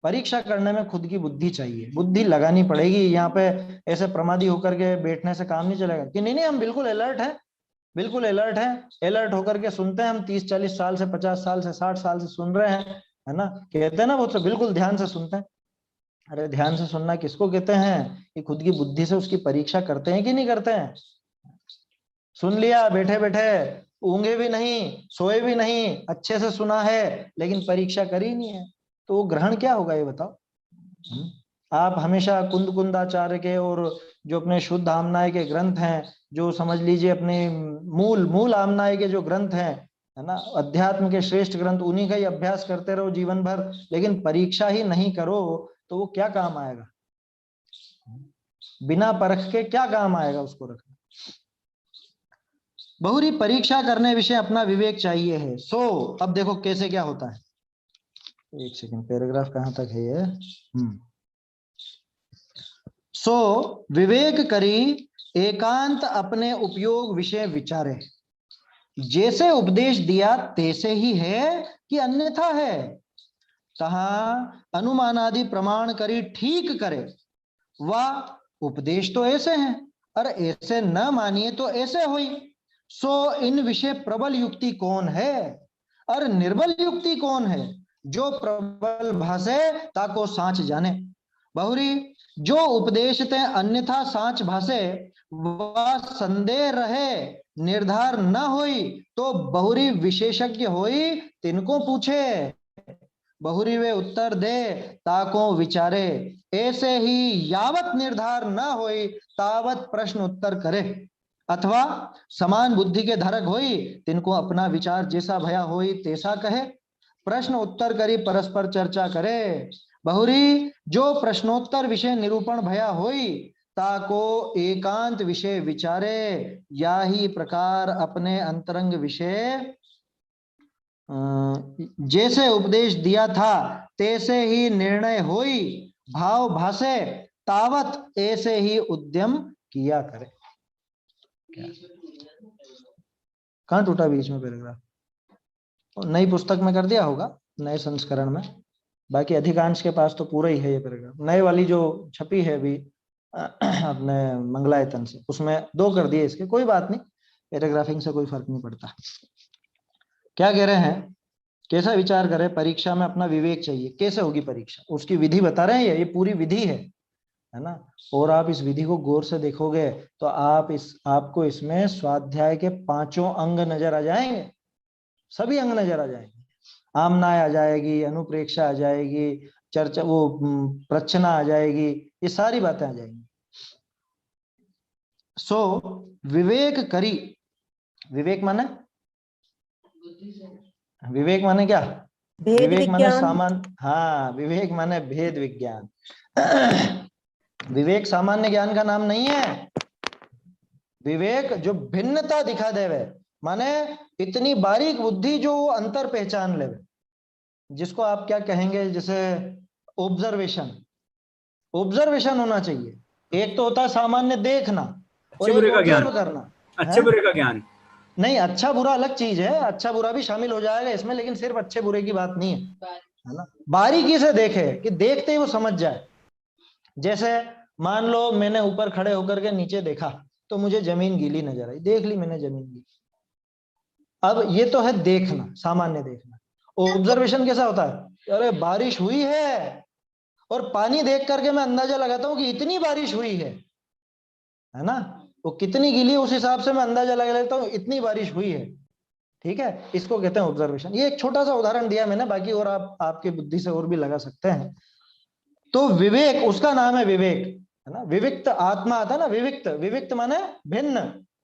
परीक्षा करने में खुद की बुद्धि चाहिए, बुद्धि लगानी पड़ेगी। यहाँ पे ऐसे प्रमादी होकर के बैठने से काम नहीं चलेगा कि नहीं हम बिल्कुल अलर्ट है, बिल्कुल अलर्ट है, अलर्ट होकर के सुनते हैं हम 30-40 साल से, 50 साल से, 60 साल से सुन रहे हैं, है ना, कहते हैं ना वो तो बिल्कुल ध्यान से सुनते हैं। अरे ध्यान से सुनना किसको कहते हैं कि खुद की बुद्धि से उसकी परीक्षा करते हैं कि नहीं करते हैं। सुन लिया बैठे बैठे, ऊंगे भी नहीं, सोए भी नहीं, अच्छे से सुना है, लेकिन परीक्षा करी नहीं है, तो वो ग्रहण क्या होगा ये बताओ। आप हमेशा कुंद कुंदाचार्य के और जो अपने शुद्ध आमनाय के ग्रंथ हैं, जो समझ लीजिए अपने मूल आमनाय के जो ग्रंथ हैं, है ना, अध्यात्म के श्रेष्ठ ग्रंथ, उन्हीं का ही अभ्यास करते रहो जीवन भर, लेकिन परीक्षा ही नहीं करो तो वो क्या काम आएगा। बिना परख के क्या काम आएगा उसको रखना। बहुरी परीक्षा करने विषय अपना विवेक चाहिए है। सो अब देखो कैसे क्या होता है। एक सेकंड, पैराग्राफ कहां तक है ये। सो विवेक करी एकांत अपने उपयोग विषय विचारे, जैसे उपदेश दिया तैसे ही है कि अन्यथा है, तहां अनुमानादि प्रमाण करी ठीक करे। वह उपदेश तो ऐसे हैं, अरे ऐसे न मानिए तो ऐसे हुई। सो इन विषय प्रबल युक्ति कौन है और निर्बल युक्ति कौन है, जो प्रबल भाषे ताको साँच जाने। बहुरी जो उपदेश ते अन्यथा साँच भाषे, वह संदेह रहे निर्धार न होई, तो बहुरी विशेषज्ञ होई तिनको पूछे। बहुरी वे उत्तर दे ताको विचारे, ऐसे ही यावत निर्धार न होई तावत प्रश्न उत्तर करे। अथवा समान बुद्धि के धारक होई तिनको अपना विचार जैसा भया होई तैसा कहे। प्रश्न उत्तर करी परस्पर चर्चा करे। बहुरी जो प्रश्नोत्तर विषय निरूपण भया होई ताको एकांत विषय विचारे। या ही प्रकार अपने अंतरंग विषय जैसे उपदेश दिया था तैसे ही निर्णय होई, भाव भाषे तावत ऐसे ही उद्यम किया करे। कहाँ टूटा बीच में पैराग्राफ? नई पुस्तक में कर दिया होगा, नए संस्करण में, बाकी अधिकांश के पास तो पूरा ही है ये पैराग्राफ। नए वाली जो छपी है अभी अपने मंगलायतन से, उसमें 2 कर दिए इसके, कोई बात नहीं, पैराग्राफिंग से कोई फर्क नहीं पड़ता। क्या कह रहे हैं, कैसा विचार करें, परीक्षा में अपना विवेक चाहिए। कैसे होगी परीक्षा, उसकी विधि बता रहे हैं, ये पूरी विधि है ना। और आप इस विधि को गौर से देखोगे तो आपको इसमें स्वाध्याय के 5 अंग नजर आ जाएंगे, सभी अंग नजर आ जाएंगे। आमनाय आ जाएगी, अनुप्रेक्षा आ जाएगी, चर्चा वो प्रच्छना आ जाएगी, ये सारी बातें आ जाएंगी। सो विवेक करी, विवेक माने क्या, विवेक माने सामान्य, हाँ विवेक माने भेद विज्ञान। विवेक सामान्य ज्ञान का नाम नहीं है। विवेक जो भिन्नता दिखा देवे, माने इतनी बारीक बुद्धि जो अंतर पहचान लेवे, जिसको आप क्या कहेंगे, जैसे ऑब्जर्वेशन होना चाहिए। एक तो होता है सामान्य देखना और एक ऑब्जर्व करना, अच्छे बुरे का ज्ञान। नहीं, अच्छा बुरा अलग चीज है, अच्छा बुरा भी शामिल हो जाएगा इसमें, लेकिन सिर्फ अच्छे बुरे की बात नहीं है ना। बारीकी से देखे कि देखते ही वो समझ जाए। जैसे मान लो मैंने ऊपर खड़े होकर के नीचे देखा तो मुझे जमीन गीली नजर आई, देख ली मैंने जमीन गीली। अब ये तो है देखना, सामान्य देखना। ऑब्जर्वेशन कैसा होता है, अरे बारिश हुई है और पानी देख करके मैं अंदाजा लगाता हूं कि इतनी बारिश हुई है ना, वो कितनी गीली उस हिसाब से मैं अंदाजा लगा लेता हूँ इतनी बारिश हुई है। ठीक है, इसको कहते हैं ऑब्जर्वेशन। ये एक छोटा सा उदाहरण दिया मैंने, बाकी और आप आपकी बुद्धि से और भी लगा सकते हैं। तो विवेक, उसका नाम है विवेक, है ना। विविक्त आत्मा आता है ना, विविक्त, विविक्त माने भिन्न,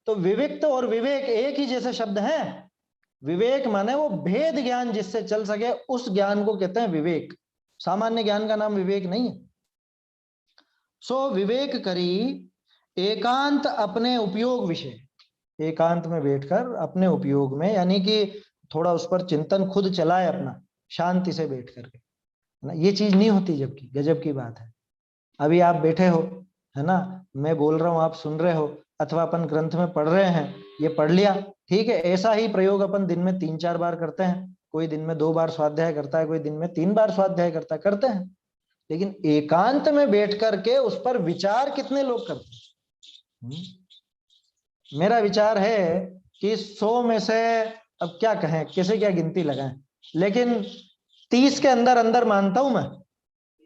तो विविक्त और विवेक एक ही जैसे शब्द हैं, विवेक माने वो भेद ज्ञान जिससे चल सके, उस ज्ञान को कहते हैं विवेक। सामान्य ज्ञान का नाम विवेक नहीं है। सो विवेक करी एकांत अपने उपयोग विषय, एकांत में बैठकर अपने उपयोग में, यानी कि थोड़ा उस पर चिंतन खुद चलाए अपना, शांति से बैठ करके, है ना। ये चीज नहीं होती, जबकि गजब की बात है। अभी आप बैठे हो, है ना, मैं बोल रहा हूं, आप सुन रहे हो, अथवा अपन ग्रंथ में पढ़ रहे हैं, ये पढ़ लिया, ठीक है। ऐसा ही प्रयोग अपन दिन में 3-4 बार करते हैं। कोई दिन में 2 बार स्वाध्याय करता है, कोई दिन में 3 बार स्वाध्याय करते हैं। लेकिन एकांत में बैठ करके उस पर विचार कितने लोग करते हैं? मेरा विचार है कि 100 में से, अब क्या कहें, कैसे क्या गिनती लगाएं, लेकिन 30 के अंदर अंदर मानता हूं मैं।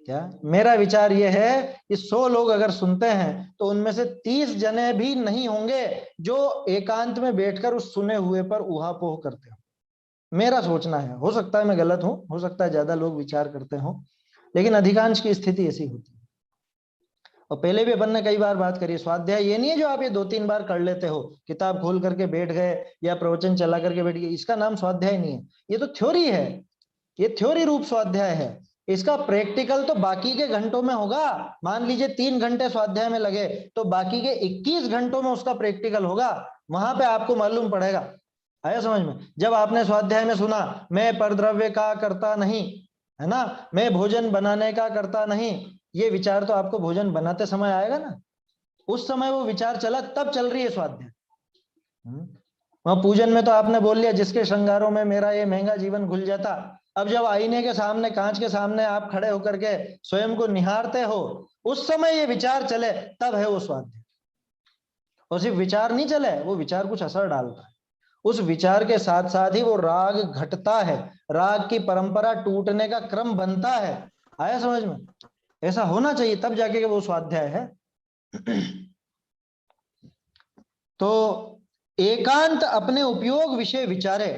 क्या मेरा विचार यह है कि 100 लोग अगर सुनते हैं तो उनमें से 30 जने भी नहीं होंगे जो एकांत में बैठकर उस सुने हुए पर उहापोह करते हो। मेरा सोचना है, हो सकता है मैं गलत हूं, हो सकता है ज्यादा लोग विचार करते हो, लेकिन अधिकांश की स्थिति ऐसी होती है। और पहले भी अपन ने कई बार बात करी, स्वाध्याय ये नहीं है जो आप ये 2-3 बार कर लेते हो, किताब खोल करके बैठ गए या प्रवचन चला करके बैठ गए, इसका नाम स्वाध्याय नहीं है। ये तो थ्योरी है, ये थ्योरी रूप स्वाध्याय है। इसका प्रैक्टिकल तो बाकी के घंटों में होगा। मान लीजिए 3 घंटे स्वाध्याय में लगे तो बाकी के 21 घंटों में उसका प्रैक्टिकल होगा। वहां पे आपको मालूम पड़ेगा। आया समझ में? जब आपने स्वाध्याय में सुना मैं परद्रव्य का करता नहीं, है ना, मैं भोजन बनाने का करता नहीं, ये विचार तो आपको भोजन बनाते समय आएगा ना। उस समय वो विचार चला, तब चल रही है स्वाध्याय। वहां पूजन में तो आपने बोल लिया जिसके श्रृंगारों में मेरा ये महंगा जीवन घुल जाता। अब जब आईने के सामने, कांच के सामने आप खड़े होकर के स्वयं को निहारते हो, उस समय ये विचार चले, तब है वो स्वाध्याय। और सिर्फ विचार नहीं चले, वो विचार कुछ असर डालता है। उस विचार के साथ साथ ही वो राग घटता है, राग की परंपरा टूटने का क्रम बनता है। आया समझ में? ऐसा होना चाहिए, तब जाके वो स्वाध्याय है। तो एकांत अपने उपयोग विषय विचारे।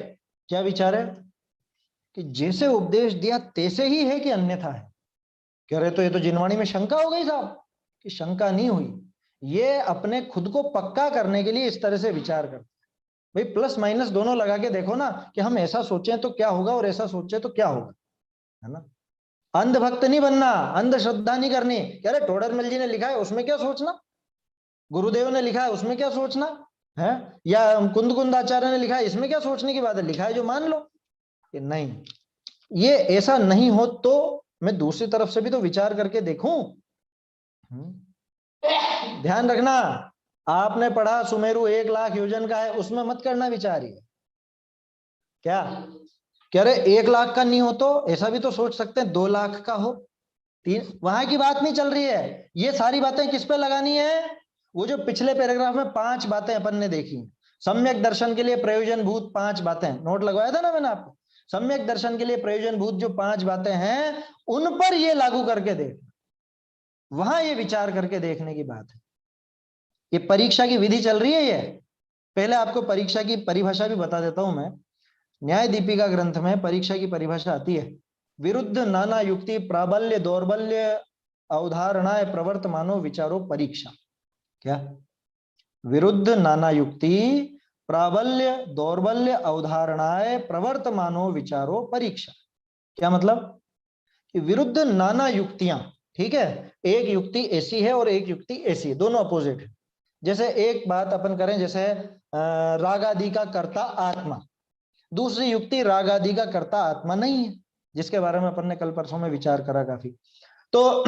क्या विचारे? कि जैसे उपदेश दिया तैसे ही है कि अन्यथा है। कह रहे तो ये तो जिनवाणी में शंका हो गई साहब। कि शंका नहीं हुई, ये अपने खुद को पक्का करने के लिए इस तरह से विचार करते हैं। भाई प्लस माइनस दोनों लगा के देखो ना, कि हम ऐसा सोचें तो क्या होगा और ऐसा सोचे तो क्या होगा, है ना। अंधभक्त नहीं बनना, अंधश्रद्धा नहीं करनी। कह रहे टोडरमल जी ने लिखा है उसमें क्या सोचना, गुरुदेव ने लिखा है उसमें क्या सोचना है, या कुंद आचार्य ने लिखा है इसमें क्या सोचने की बात है, लिखा है जो मान लो। कि नहीं, ये ऐसा नहीं हो तो मैं दूसरी तरफ से भी तो विचार करके देखूं। ध्यान रखना, आपने पढ़ा सुमेरु 1 लाख योजन का है, उसमें मत करना विचार। ये क्या कह रहे 1 लाख का नहीं हो तो ऐसा भी तो सोच सकते हैं 2 लाख का हो, 3, वहां की बात नहीं चल रही है। ये सारी बातें किस पे लगानी है? वो जो पिछले पैराग्राफ में 5 बातें अपन ने देखी, सम्यक दर्शन के लिए प्रयोजनभूत 5 बातें, नोट लगवाया था ना मैंने आपको। सम्यक दर्शन के लिए प्रयोजनभूत जो 5 बातें हैं, उन पर ये लागू करके देख, वहां ये विचार करके देखने की बात है। ये परीक्षा की विधि चल रही है। ये पहले आपको परीक्षा की परिभाषा भी बता देता हूं मैं। न्याय दीपिका ग्रंथ में परीक्षा की परिभाषा आती है, विरुद्ध नाना युक्ति प्राबल्य दौर्बल्य अवधारणाएं प्रवर्तमानो विचारो परीक्षा। क्या? विरुद्ध नाना युक्ति प्राबल्य दौर्बल्य अवधारणाएं प्रवर्तमानो विचारो परीक्षा। क्या मतलब? कि विरुद्ध नाना युक्तियां, ठीक है, एक युक्ति ऐसी है और एक युक्ति ऐसी है, दोनों अपोजिट है। जैसे एक बात अपन करें, जैसे राग आदि का कर्ता आत्मा, दूसरी युक्ति राग आदि का कर्ता आत्मा नहीं है, जिसके बारे में अपन ने कल परसों में विचार करा काफी। तो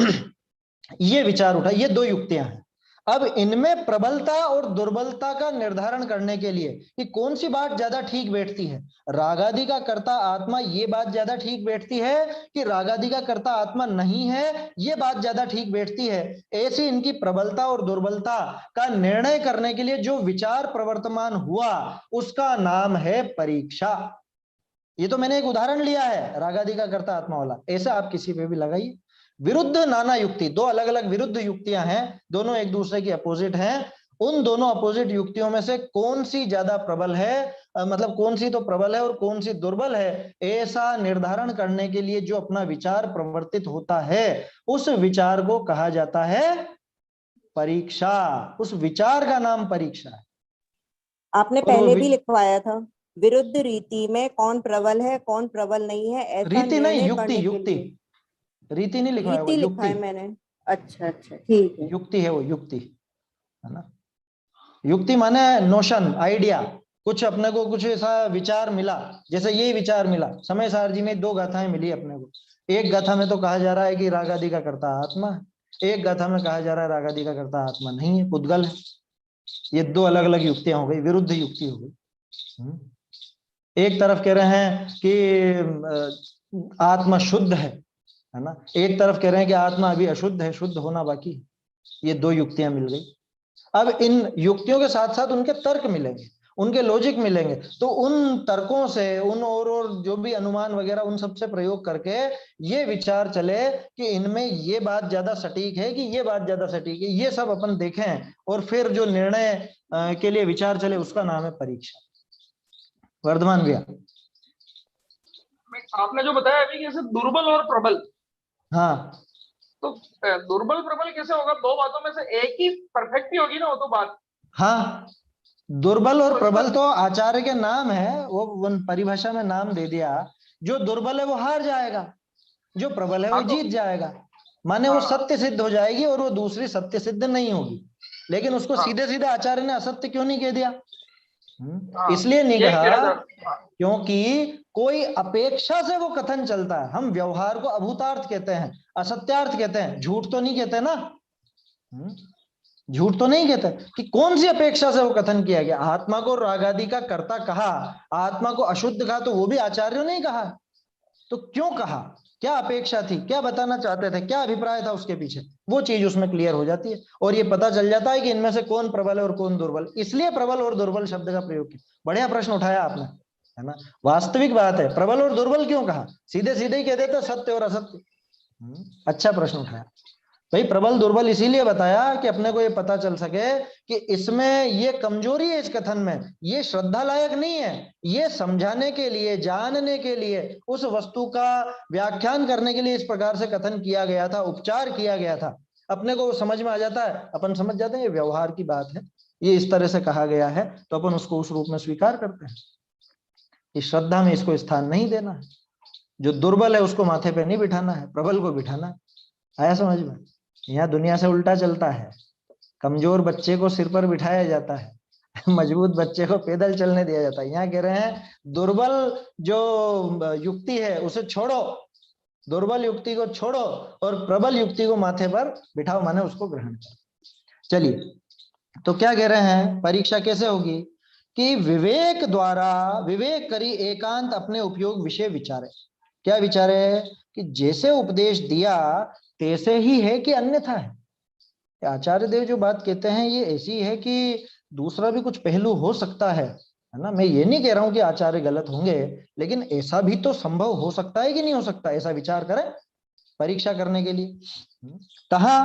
ये विचार उठा, ये 2 युक्तियां हैं। अब इनमें प्रबलता और दुर्बलता का निर्धारण करने के लिए कि कौन सी बात ज्यादा ठीक बैठती है, रागादि का कर्ता आत्मा ये बात ज्यादा ठीक बैठती है कि रागादि का कर्ता आत्मा नहीं है ये बात ज्यादा ठीक बैठती है, ऐसी इनकी प्रबलता और दुर्बलता का निर्णय करने के लिए जो विचार प्रवर्तमान हुआ उसका नाम है परीक्षा। ये तो मैंने एक उदाहरण लिया है रागादि का कर्ता आत्मा वाला, ऐसा आप किसी पे भी लगाइए। विरुद्ध नाना युक्ति, 2 अलग अलग विरुद्ध युक्तियां हैं, दोनों एक दूसरे की अपोजिट हैं। उन दोनों अपोजिट युक्तियों में से कौन सी ज्यादा प्रबल है, मतलब कौन सी तो प्रबल है और कौन सी दुर्बल है, ऐसा निर्धारण करने के लिए जो अपना विचार प्रवर्तित होता है उस विचार को कहा जाता है परीक्षा। उस विचार का नाम परीक्षा है। आपने पहले भी लिखवाया था। विरुद्ध रीति में कौन प्रबल है कौन प्रबल नहीं है ऐसा रीति नहीं, निर्णय युक्ति, करने के युक्ति, लिए। रीति नहीं लिखवाया हुआ, रीति लिखा है युक्ति, मैंने। अच्छा अच्छा ठीक है। युक्ति है वो, युक्ति है ना। युक्ति माने नोशन, आइडिया, कुछ अपने को कुछ ऐसा विचार मिला, जैसे ये विचार मिला समय सारजी में 2 गाथाएं मिली अपने को। एक गाथा में तो कहा जा रहा है कि रागादि का कर्ता आत्मा है, एक गाथा में कहा जा रहा है रागादि का कर्ता आत्मा नहीं है, पुद्गल है। ये 2 अलग अलग युक्तियां हो गई, विरुद्ध युक्ति हो गई। एक तरफ कह रहे हैं कि आत्मा शुद्ध है ना, एक तरफ कह रहे हैं कि आत्मा अभी अशुद्ध है, शुद्ध होना बाकी है। ये 2 युक्तियां मिल गई। अब इन युक्तियों के साथ साथ उनके तर्क मिलेंगे, उनके लॉजिक मिलेंगे, तो उन तर्कों से, उन और जो भी अनुमान वगैरह उन सब से प्रयोग करके ये विचार चले कि इनमें ये बात ज्यादा सटीक है कि ये बात ज्यादा सटीक है, ये सब अपन देखें और फिर जो निर्णय के लिए विचार चले उसका नाम है परीक्षा। वर्धमान भैया, आपने जो बताया अभी कैसे दुर्बल और प्रबल, हाँ तो दुर्बल प्रबल कैसे होगा? 2 बातों में से एक ही परफेक्ट ही होगी ना वो तो बात। हाँ, दुर्बल और प्रबल तो आचार्य के नाम है, वो परिभाषा में नाम दे दिया। जो दुर्बल है वो हार जाएगा, जो प्रबल है वो जीत जाएगा, माने वो सत्य सिद्ध हो जाएगी और वो दूसरी सत्य सिद्ध नहीं होगी। लेकिन उसको सीधे सीधे आचार्य ने असत्य क्यों नहीं कह दिया? इसलिए नहीं कहा क्योंकि कोई अपेक्षा से वो कथन चलता है। हम व्यवहार को अभूतार्थ कहते हैं, असत्यार्थ कहते हैं, झूठ तो नहीं कहते ना। झूठ तो नहीं कहते कि कौन सी अपेक्षा से वो कथन किया गया। आत्मा को रागादि का कर्ता कहा, आत्मा को अशुद्ध कहा, तो वो भी आचार्यों ने कहा। तो क्यों कहा, क्या अपेक्षा थी, क्या बताना चाहते थे, क्या अभिप्राय था उसके पीछे, वो चीज उसमें क्लियर हो जाती है और ये पता चल जाता है कि इनमें से कौन प्रबल है और कौन दुर्बल। इसलिए प्रबल और दुर्बल शब्द का प्रयोग किया। बढ़िया प्रश्न उठाया आपने, है ना। वास्तविक बात है, प्रबल और दुर्बल क्यों कहा? सीधे सीधे ही कह देते सत्य और असत्य। अच्छा प्रश्न उठाया भाई। प्रबल दुर्बल इसीलिए बताया कि अपने को ये पता चल सके कि इसमें ये कमजोरी है, इस कथन में ये श्रद्धा लायक नहीं है। ये समझाने के लिए, जानने के लिए, उस वस्तु का व्याख्यान करने के लिए इस प्रकार से कथन किया गया था, उपचार किया गया था। अपने को समझ में आ जाता है, अपन समझ जाते हैं ये व्यवहार की बात है, ये इस तरह से कहा गया है, तो अपन उसको उस रूप में स्वीकार करते हैं। इस श्रद्धा में इसको स्थान नहीं देना है। जो दुर्बल है उसको माथे पे नहीं बिठाना है, प्रबल को बिठाना है। आया समझ में? यहाँ दुनिया से उल्टा चलता है। कमजोर बच्चे को सिर पर बिठाया जाता है, मजबूत बच्चे को पैदल चलने दिया जाता है। यहाँ कह रहे हैं दुर्बल जो युक्ति है उसे छोड़ो, दुर्बल युक्ति को छोड़ो और प्रबल युक्ति को माथे पर बिठाओ, माने उसको ग्रहण करो। चलिए, तो क्या कह रहे हैं, परीक्षा कैसे होगी कि विवेक द्वारा, विवेक करी एकांत अपने उपयोग विषय विचारे। क्या विचारे? कि जैसे उपदेश दिया तैसे ही है कि अन्यथा है। आचार्य देव जो बात कहते हैं ये ऐसी है कि दूसरा भी कुछ पहलू हो सकता है ना। मैं ये नहीं कह रहा हूं कि आचार्य गलत होंगे, लेकिन ऐसा भी तो संभव हो सकता है कि नहीं हो सकता, ऐसा विचार करें परीक्षा करने के लिए। कहा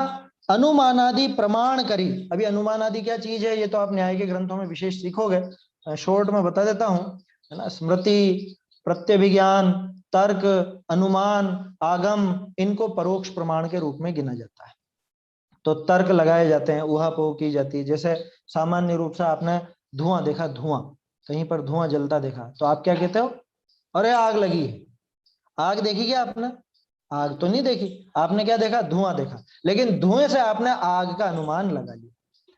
अनुमानादि प्रमाण करी। अभी अनुमानादि क्या चीज है ये तो आप न्याय के ग्रंथों में विशेष सीखोगे, शॉर्ट में बता देता हूं, है ना। स्मृति, प्रत्यभिज्ञान, तर्क, अनुमान, आगम, इनको परोक्ष प्रमाण के रूप में गिना जाता है। तो तर्क लगाए जाते हैं, ऊहापोह की जाती है। जैसे सामान्य रूप से आपने धुआं देखा, धुआं कहीं पर धुआं जलता देखा, तो आप क्या कहते हो? अरे आग लगी है। आग देखी क्या आपने? आग तो नहीं देखी, आपने क्या देखा? धुआं देखा। लेकिन धुएं से आपने आग का अनुमान लगा लिया।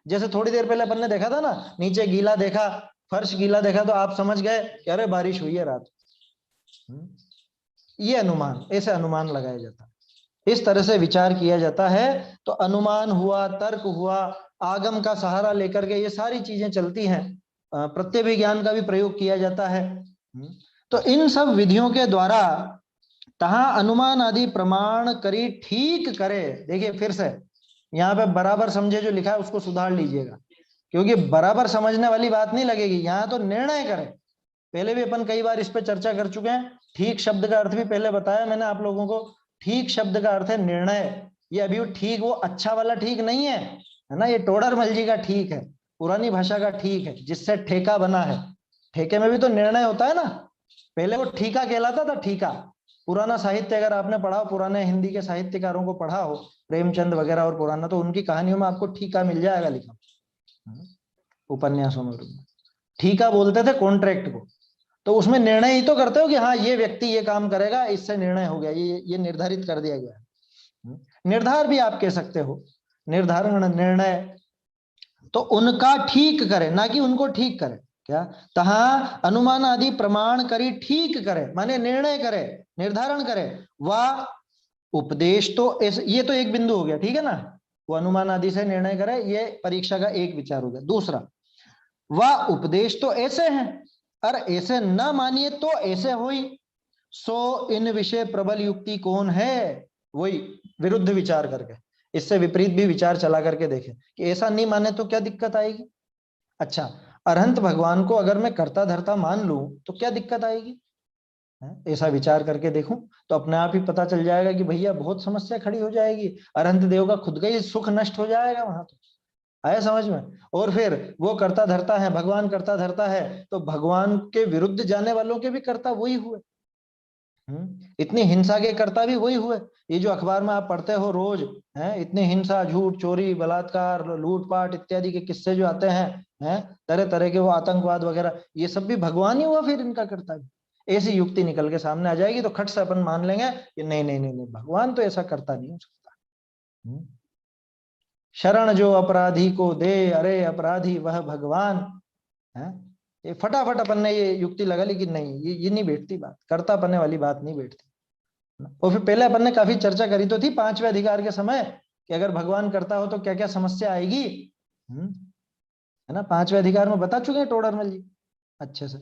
जैसे थोड़ी देर पहले अपन ने देखा था ना, नीचे गीला देखा, फर्श गीला देखा, तो आप समझ गए कि अरे बारिश हुई है रात। ये अनुमान, ऐसे अनुमान लगाया जाता है, इस तरह से विचार किया जाता है। तो अनुमान हुआ, तर्क हुआ, आगम का सहारा लेकर के ये सारी चीजें चलती हैं। प्रत्यभिज्ञान का भी प्रयोग किया जाता है। तो इन सब विधियों के द्वारा तहा अनुमान आदि प्रमाण करी ठीक करे। देखिए फिर से यहाँ पे बराबर समझे जो लिखा है उसको सुधार लीजिएगा, क्योंकि बराबर समझने वाली बात नहीं लगेगी। यहाँ तो निर्णय करे। पहले भी अपन कई बार इस पे चर्चा कर चुके हैं। ठीक शब्द का अर्थ भी पहले बताया मैंने आप लोगों को। ठीक शब्द का अर्थ है निर्णय। ये अभी ठीक वो अच्छा वाला ठीक नहीं है, है ना। ये टोडरमल जी का ठीक है, पुरानी भाषा का ठीक है, जिससे ठेका बना है। ठेके में भी तो निर्णय होता है ना। पहले वो ठीका कहलाता था, ठीका। पुराना साहित्य अगर आपने पढ़ा हो, पुराने हिंदी के साहित्यकारों को पढ़ा हो, प्रेमचंद वगैरह और पुराना, तो उनकी कहानियों में आपको ठीका मिल जाएगा लिखा, उपन्यासों में। ठीका बोलते थे कॉन्ट्रैक्ट को। तो उसमें निर्णय ही तो करते हो कि हाँ ये व्यक्ति ये काम करेगा, इससे निर्णय हो गया, ये निर्धारित कर दिया गया। निर्धार भी आप कह सकते हो, निर्धारण, निर्णय। तो उनका ठीक करे, ना कि उनको ठीक करे। क्या तहा अनुमान आदि प्रमाण करी ठीक करे, माने निर्णय करे, निर्धारण करे। वह उपदेश तो ये तो एक बिंदु हो गया, ठीक है ना। वो अनुमान आदि से निर्णय करे, ये परीक्षा का एक विचार हो गया। दूसरा, वह उपदेश तो ऐसे हैं, और ऐसे न मानिए तो ऐसे हुई, सो इन विषय प्रबल युक्ति कौन है। वही विरुद्ध विचार करके, इससे विपरीत भी विचार चला करके देखें कि ऐसा नहीं माने तो क्या दिक्कत आएगी। अच्छा, अरहंत भगवान को अगर मैं कर्ता धर्ता मान लूं तो क्या दिक्कत आएगी, ऐसा विचार करके देखूं तो अपने आप ही पता चल जाएगा कि भैया बहुत समस्या खड़ी हो जाएगी। अरहंत देव का खुद का ही सुख नष्ट हो जाएगा वहां। तो आया समझ में। और फिर वो कर्ता धर्ता है, भगवान कर्ता धर्ता है, तो भगवान के विरुद्ध जाने वालों के भी कर्ता वही हुए। इतनी हिंसा के कर्ता भी वही हुए। ये जो अखबार में आप पढ़ते हो रोज, इतनी हिंसा, झूठ, चोरी, बलात्कार, लूटपाट इत्यादि के किस्से जो आते हैं, तरह तरह के वो आतंकवाद वगैरह, ये सब भी भगवान ही हुआ फिर इनका कर्ता भी। ऐसी युक्ति निकल के सामने आ जाएगी तो खट से अपन मान लेंगे कि नहीं नहीं नहीं नहीं, भगवान तो ऐसा करता नहीं हो सकता। शरण जो अपराधी को दे, अरे अपराधी वह भगवान है। ये फटाफट अपन ने ये युक्ति लगा ली कि नहीं, ये नहीं बैठती बात, कर्ता बनने वाली बात नहीं बैठती। और फिर पहले अपन ने काफी चर्चा करी तो थी 5वें अधिकार के समय कि अगर भगवान करता हो तो क्या क्या समस्या आएगी, है ना। 5वें अधिकार में बता चुके हैं टोडरमल जी अच्छे से।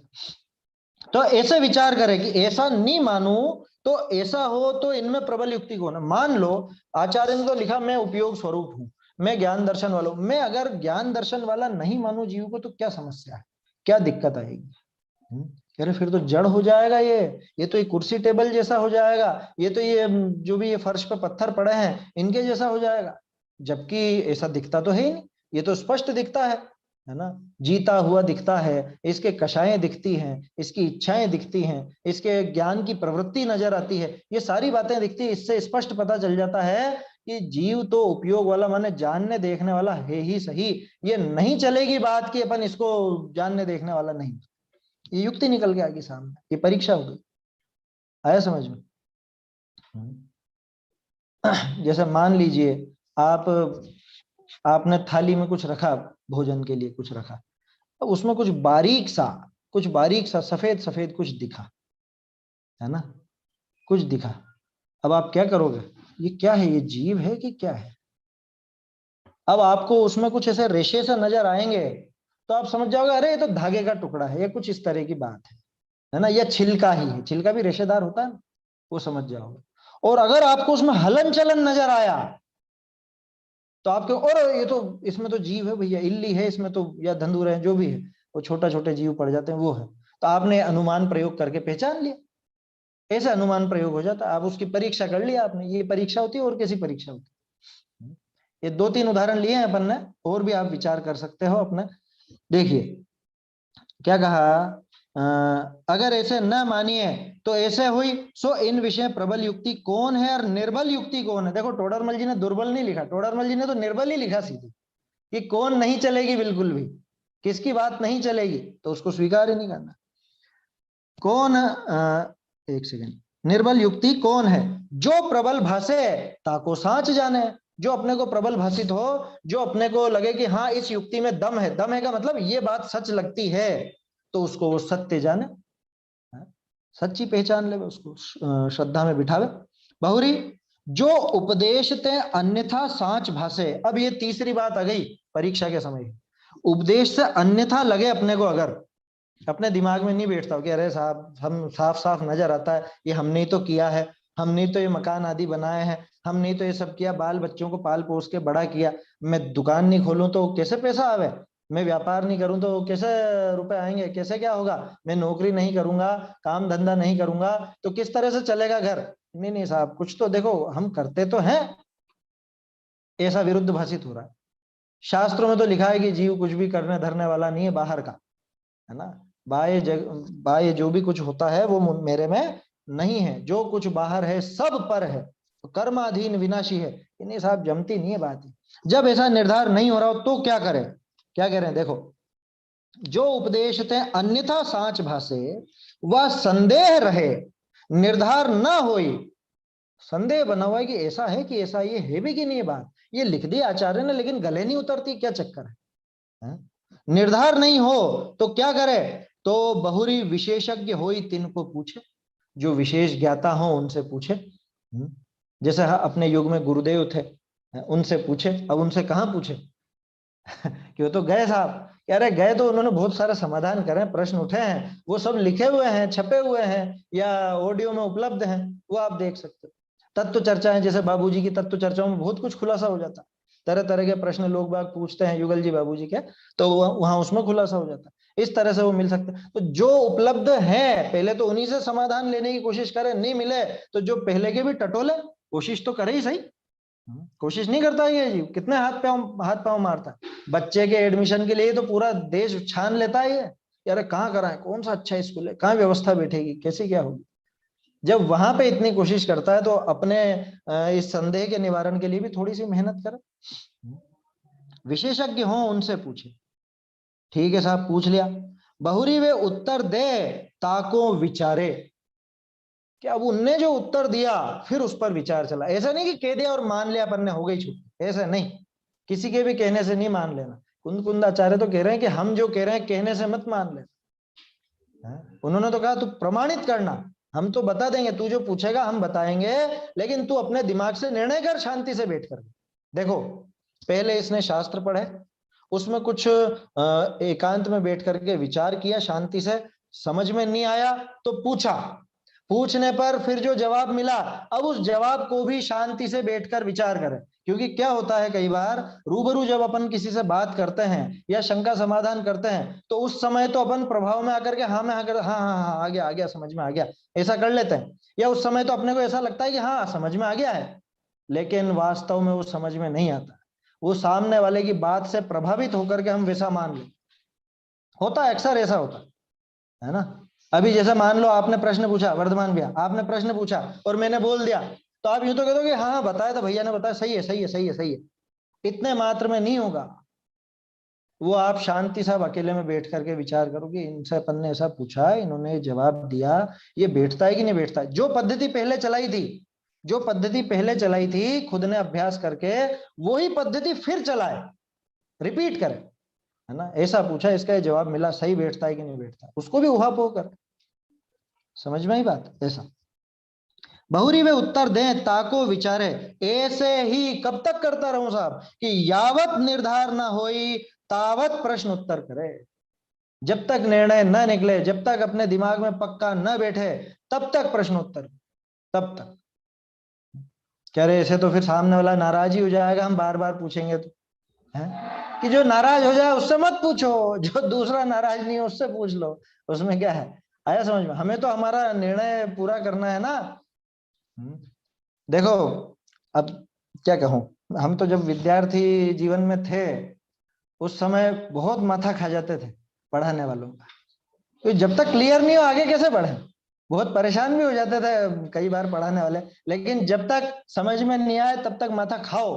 तो ऐसे विचार करें कि ऐसा नहीं मानू तो ऐसा हो, तो इनमें प्रबल युक्ति कौन है। मान लो आचार्य ने तो लिखा मैं उपयोग स्वरूप हूं, मैं ज्ञान दर्शन वाला हूं। मैं अगर ज्ञान दर्शन वाला नहीं मानू जीव को तो क्या समस्या है, क्या दिक्कत आएगी। अरे फिर तो जड़ हो जाएगा ये तो एक कुर्सी टेबल जैसा हो जाएगा, ये तो ये जो भी ये फर्श पे पत्थर पड़े हैं इनके जैसा हो जाएगा। जबकि ऐसा दिखता तो है ही नहीं, ये तो स्पष्ट दिखता है ना। जीता हुआ दिखता है, इसके कषायें दिखती हैं, इसकी इच्छाएं दिखती हैं, इसके ज्ञान की प्रवृत्ति नजर आती है, ये सारी बातें दिखती है। इससे स्पष्ट पता चल जाता है कि जीव तो उपयोग वाला, माने जानने देखने वाला है ही सही। ये नहीं चलेगी बात कि अपन इसको जानने देखने वाला नहीं। ये युक्ति निकल के आगे सामने, ये परीक्षा हो गई। आया समझ में। जैसे मान लीजिए आपने थाली में कुछ रखा, भोजन के लिए कुछ रखा, तो उसमें कुछ बारीक सा सफेद सफेद कुछ दिखा, है ना, कुछ दिखा। अब आप क्या करोगे, ये क्या है, ये जीव है कि क्या है। अब आपको उसमें कुछ ऐसे रेशे से नजर आएंगे तो आप समझ जाओगे अरे ये तो धागे का टुकड़ा है, ये कुछ इस तरह की बात है ना, या छिलका ही है, छिलका भी रेशेदार होता है, वो समझ जाओगे। और अगर आपको उसमें हलन चलन नजर आया तो आपके, और ये तो इसमें तो जीव है भैया, इल्ली है इसमें तो, या धंधुर है, जो भी है वो छोटा छोटे जीव पड़ जाते हैं, वो है। तो आपने अनुमान प्रयोग करके पहचान लिया, ऐसा अनुमान प्रयोग हो जाता है। आप उसकी परीक्षा कर लिया आपने, ये परीक्षा होती है और कैसी परीक्षा होती है। ये 2-3 उदाहरण लिए हैं अपन ने, और भी आप विचार कर सकते हो अपने। देखिए क्या कहा, अगर ऐसे न मानिए तो ऐसे हुई, सो इन विषय प्रबल युक्ति कौन है और निर्बल युक्ति कौन है। देखो टोडरमल जी ने दुर्बल नहीं लिखा, टोडरमल जी ने तो निर्बल ही लिखा सीधे, कि कौन नहीं चलेगी, बिल्कुल भी किसकी बात नहीं चलेगी तो उसको स्वीकार ही नहीं करना। कौन, एक सेकेंड, निर्बल युक्ति कौन है, जो प्रबल भाषे ताको साच जाने, जो अपने को प्रबल भाषित हो, जो अपने को लगे कि हाँ इस युक्ति में दम है। दम है का मतलब ये बात सच लगती है तो उसको वो सत्य जाने, सच्ची पहचान ले, उसको श्रद्धा में बिठावे। बहुरी, जो उपदेश ते अन्यथा साच भाषे। अब ये तीसरी बात आ गई परीक्षा के समय, उपदेश से अन्यथा लगे अपने को, अगर अपने दिमाग में नहीं बैठता हो कि अरे साहब हम साफ साफ नजर आता है ये हमने ही तो किया है, हमने तो ये मकान आदि बनाए हैं, हमने तो ये सब किया, बाल बच्चों को पाल पोस के बड़ा किया, मैं दुकान नहीं खोलूं तो कैसे पैसा आवे, मैं व्यापार नहीं करूं तो कैसे रुपए आएंगे, कैसे क्या होगा, मैं नौकरी नहीं करूंगा, काम धंधा नहीं करूंगा तो किस तरह से चलेगा घर। नहीं नहीं साहब, कुछ तो देखो, हम करते तो हैं, ऐसा विरुद्ध भाषित हो रहा है। शास्त्रों में तो लिखा है कि जीव कुछ भी करने धरने वाला नहीं है बाहर का, है ना। बाह्य जो भी कुछ होता है वो मेरे में नहीं है, जो कुछ बाहर है सब पर है, तो कर्माधीन विनाशी है। नहीं साहब, जमती नहीं है बात। जब ऐसा निर्धार नहीं हो रहा हो तो क्या करें, क्या कह रहे हैं देखो, जो उपदेश थे अन्यथा साच भाषे, वह संदेह रहे निर्धार न होई। संदेह बना हुआ है कि ऐसा है कि ऐसा, ये है भी कि नहीं बात, ये लिख दी आचार्य ने लेकिन गले नहीं उतरती, क्या चक्कर है? निर्धार नहीं हो तो क्या करे? तो बहुरी विशेषज्ञ होई तिनको पूछे, जो विशेष ज्ञाता हो उनसे पूछे। जैसे अपने युग में गुरुदेव थे, उनसे पूछे। अब उनसे कहाँ पूछे कि वो तो गए साहब, कह रहे गए तो उन्होंने बहुत सारे समाधान करे, प्रश्न उठे हैं, वो सब लिखे हुए हैं, छपे हुए हैं या ऑडियो में उपलब्ध हैं, वो आप देख सकते हो। तत्व चर्चाएं, जैसे बाबूजी की तत्व चर्चाओं में बहुत कुछ खुलासा हो जाता है, तरह तरह के प्रश्न लोग बाग पूछते हैं युगल जी बाबूजी के, तो वहां उसमें खुलासा हो जाता है। इस तरह से वो मिल सकते हैं। तो जो उपलब्ध है पहले तो उन्हीं से समाधान लेने की कोशिश करें, नहीं मिले तो जो पहले के भी टटोले, कोशिश तो करे ही सही। कोशिश नहीं करता ये जी, कितने हाथ पांव मारता है। बच्चे के एडमिशन के लिए तो पूरा देश छान लेता है ये, यार कहाँ कराएं, कौन सा अच्छा स्कूल है, कहाँ व्यवस्था बैठेगी, कैसे क्या होगी। जब वहां पे इतनी कोशिश करता है तो अपने इस संदेह के निवारण के लिए भी थोड़ी सी मेहनत करे। विशेषज्ञ हो उनसे पूछे। ठीक है साहब, पूछ लिया। बहुरी वे उत्तर दे ताको विचारे, कि अब उनने जो उत्तर दिया फिर उस पर विचार चला। ऐसा नहीं कि कह दिया और मान लिया अपन ने, हो गई छुट्टी, ऐसा नहीं। किसी के भी कहने से नहीं मान लेना। कुंद आचार्य तो कह रहे हैं कि हम जो कह रहे हैं कहने से मत मान लेना। उन्होंने तो कहा तू प्रमाणित करना, हम तो बता देंगे, तू जो पूछेगा हम बताएंगे, लेकिन तू अपने दिमाग से निर्णय कर शांति से बैठ कर। देखो पहले इसने शास्त्र पढ़े, उसमें कुछ एकांत में बैठ करके विचार किया शांति से, समझ में नहीं आया तो पूछा, पूछने पर फिर जो जवाब मिला, अब उस जवाब को भी शांति से बैठकर विचार करें। क्योंकि क्या होता है, कई बार रूबरू जब अपन किसी से बात करते हैं या शंका समाधान करते हैं तो उस समय तो अपन प्रभाव में आकर के हाँ में आकर हाँ हाँ हाँ आ गया समझ में आ गया, ऐसा कर लेते हैं। या उस समय तो अपने को ऐसा लगता है कि हाँ समझ में आ गया है, लेकिन वास्तव में वो समझ में नहीं आता। वो सामने वाले की बात से प्रभावित होकर के हम वैसा मान लें, होता है अक्सर, ऐसा होता है ना। अभी जैसे मान लो आपने प्रश्न पूछा, वर्धमान भैया आपने प्रश्न पूछा और मैंने बोल दिया, तो आप यूं तो कह दोगे हाँ बताया था भैया ने, बताया, सही है सही है सही है सही है। इतने मात्र में नहीं होगा वो। आप शांति से अकेले में बैठ करके विचार करो कि इनसे अपन ने ऐसा पूछा, इन्होंने जवाब दिया, ये बैठता है कि नहीं बैठता है। जो पद्धति पहले चलाई थी, जो पद्धति पहले चलाई थी खुद ने अभ्यास करके, वही पद्धति फिर चलाए, रिपीट करें, है ना। ऐसा पूछा, इसका ये जवाब मिला, सही बैठता है कि नहीं बैठता, उसको भी उहापोह कर। समझ में आई बात? ऐसा बहुरी वे उत्तर दें ताको विचारे। ऐसे ही कब तक करता रहूं साहब, कि यावत निर्धार ना होई तावत प्रश्न उत्तर करे। जब तक निर्णय न निकले, जब तक अपने दिमाग में पक्का न बैठे, तब तक प्रश्न उत्तर, तब तक। कह रहे ऐसे तो फिर सामने वाला नाराज ही हो जाएगा, हम बार बार पूछेंगे तो, है कि जो नाराज हो जाए उससे मत पूछो, जो दूसरा नाराज नहीं हो उससे पूछ लो, उसमें क्या है। आया समझ में? हमें तो हमारा निर्णय पूरा करना है ना। देखो अब क्या कहूं, हम तो जब विद्यार्थी जीवन में थे उस समय बहुत माथा खा जाते थे पढ़ाने वालों का, तो जब तक क्लियर नहीं हो आगे कैसे पढ़े। बहुत परेशान भी हो जाते थे कई बार पढ़ाने वाले, लेकिन जब तक समझ में नहीं आए तब तक माथा खाओ।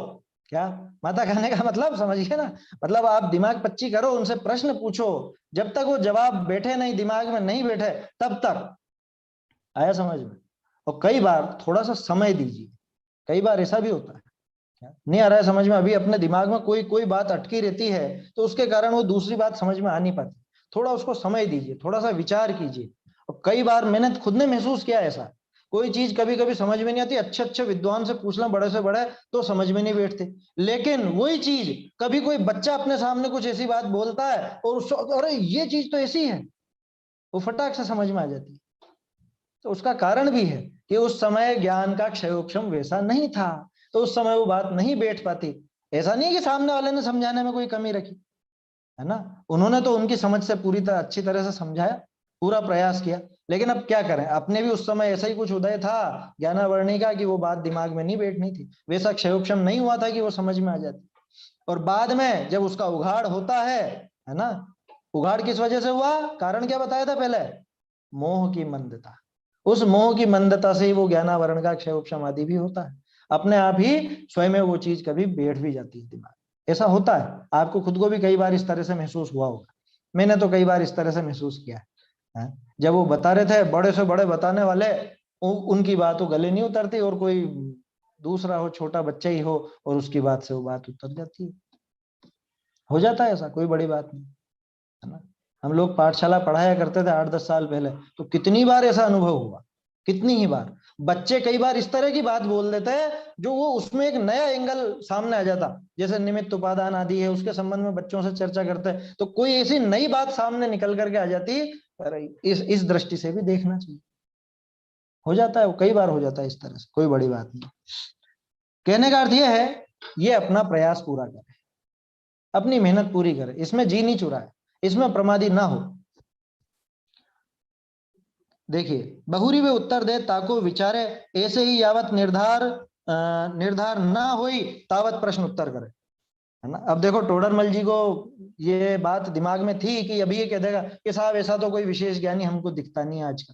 क्या माथा खाने का मतलब समझिए ना, मतलब आप दिमाग पच्ची करो, उनसे प्रश्न पूछो, जब तक वो जवाब बैठे नहीं, दिमाग में नहीं बैठे तब तक। आया समझ में? और कई बार थोड़ा सा समय दीजिए, कई बार ऐसा भी होता है नहीं आ रहा है समझ में, अभी अपने दिमाग में कोई बात अटकी रहती है तो उसके कारण वो दूसरी बात समझ में आ नहीं पाती। थोड़ा उसको समय दीजिए, थोड़ा सा विचार कीजिए। और कई बार मैंने खुद ने महसूस किया ऐसा, कोई चीज कभी कभी समझ में नहीं आती, अच्छे अच्छे विद्वान से पूछना बड़े से बड़े तो समझ में नहीं बैठते, लेकिन वही चीज कभी कोई बच्चा अपने सामने कुछ ऐसी बात बोलता है और अरे ये चीज तो ऐसी है, वो फटाक से समझ में आ जाती है। तो उसका कारण भी है कि उस समय ज्ञान का क्षयोक्षम वैसा नहीं था, तो उस समय वो बात नहीं बैठ पाती। ऐसा नहीं है कि सामने वाले ने समझाने में कोई कमी रखी, है ना, उन्होंने तो उनकी समझ से पूरी तरह अच्छी तरह से समझाया, पूरा प्रयास किया, लेकिन अब क्या करें, अपने भी उस समय ऐसा ही कुछ उदय था ज्ञानावर्णी का कि वो बात दिमाग में नहीं बैठनी थी, वैसा क्षयोक्षम नहीं हुआ था कि वो समझ में आ जाती। और बाद में जब उसका उघाड़ होता है ना, उघाड़ किस वजह से हुआ, कारण क्या बताया था पहले, मोह की मंदता। उस मोह की मंदता से ही वो ज्ञानावरण का क्षयोक्षम आदि भी होता है, अपने आप ही स्वयं में वो चीज कभी बैठ भी जाती है दिमाग। ऐसा होता है, आपको खुद को भी कई बार इस तरह से महसूस हुआ होगा। मैंने तो कई बार इस तरह से महसूस किया है। जब वो बता रहे थे, बड़े से बड़े बताने वाले, उनकी बात वो गले नहीं उतरती, और कोई दूसरा हो, छोटा बच्चा ही हो, और उसकी बात से वो बात उतर जाती है। हो जाता है ऐसा, कोई बड़ी बात नहीं है ना। हम लोग पाठशाला पढ़ाया करते थे 8-10 साल पहले, तो कितनी बार ऐसा अनुभव हुआ, कितनी ही बार। बच्चे कई बार इस तरह की बात बोल देते हैं जो वो उसमें एक नया एंगल सामने आ जाता, जैसे निमित्त उपादान आदि है, उसके संबंध में बच्चों से चर्चा करते हैं, तो कोई ऐसी नई बात सामने निकल करके आ जाती, अरे इस दृष्टि से भी देखना चाहिए। हो जाता है, वो कई बार हो जाता है इस तरह से, कोई बड़ी बात नहीं। कहने का अर्थ यह है, ये अपना प्रयास पूरा करे, अपनी मेहनत पूरी करे, इसमें जी नहीं चुराए, इसमें प्रमादी ना हो। देखिए, बहुरी वे उत्तर दे ताको विचारे, ऐसे ही यावत निर्धार ना होई तावत प्रश्न उत्तर करे, है ना। अब देखो, टोडरमल जी को ये बात दिमाग में थी कि अभी ये कह देगा कि साहब ऐसा तो कोई विशेष ज्ञानी हमको दिखता नहीं है आजकल,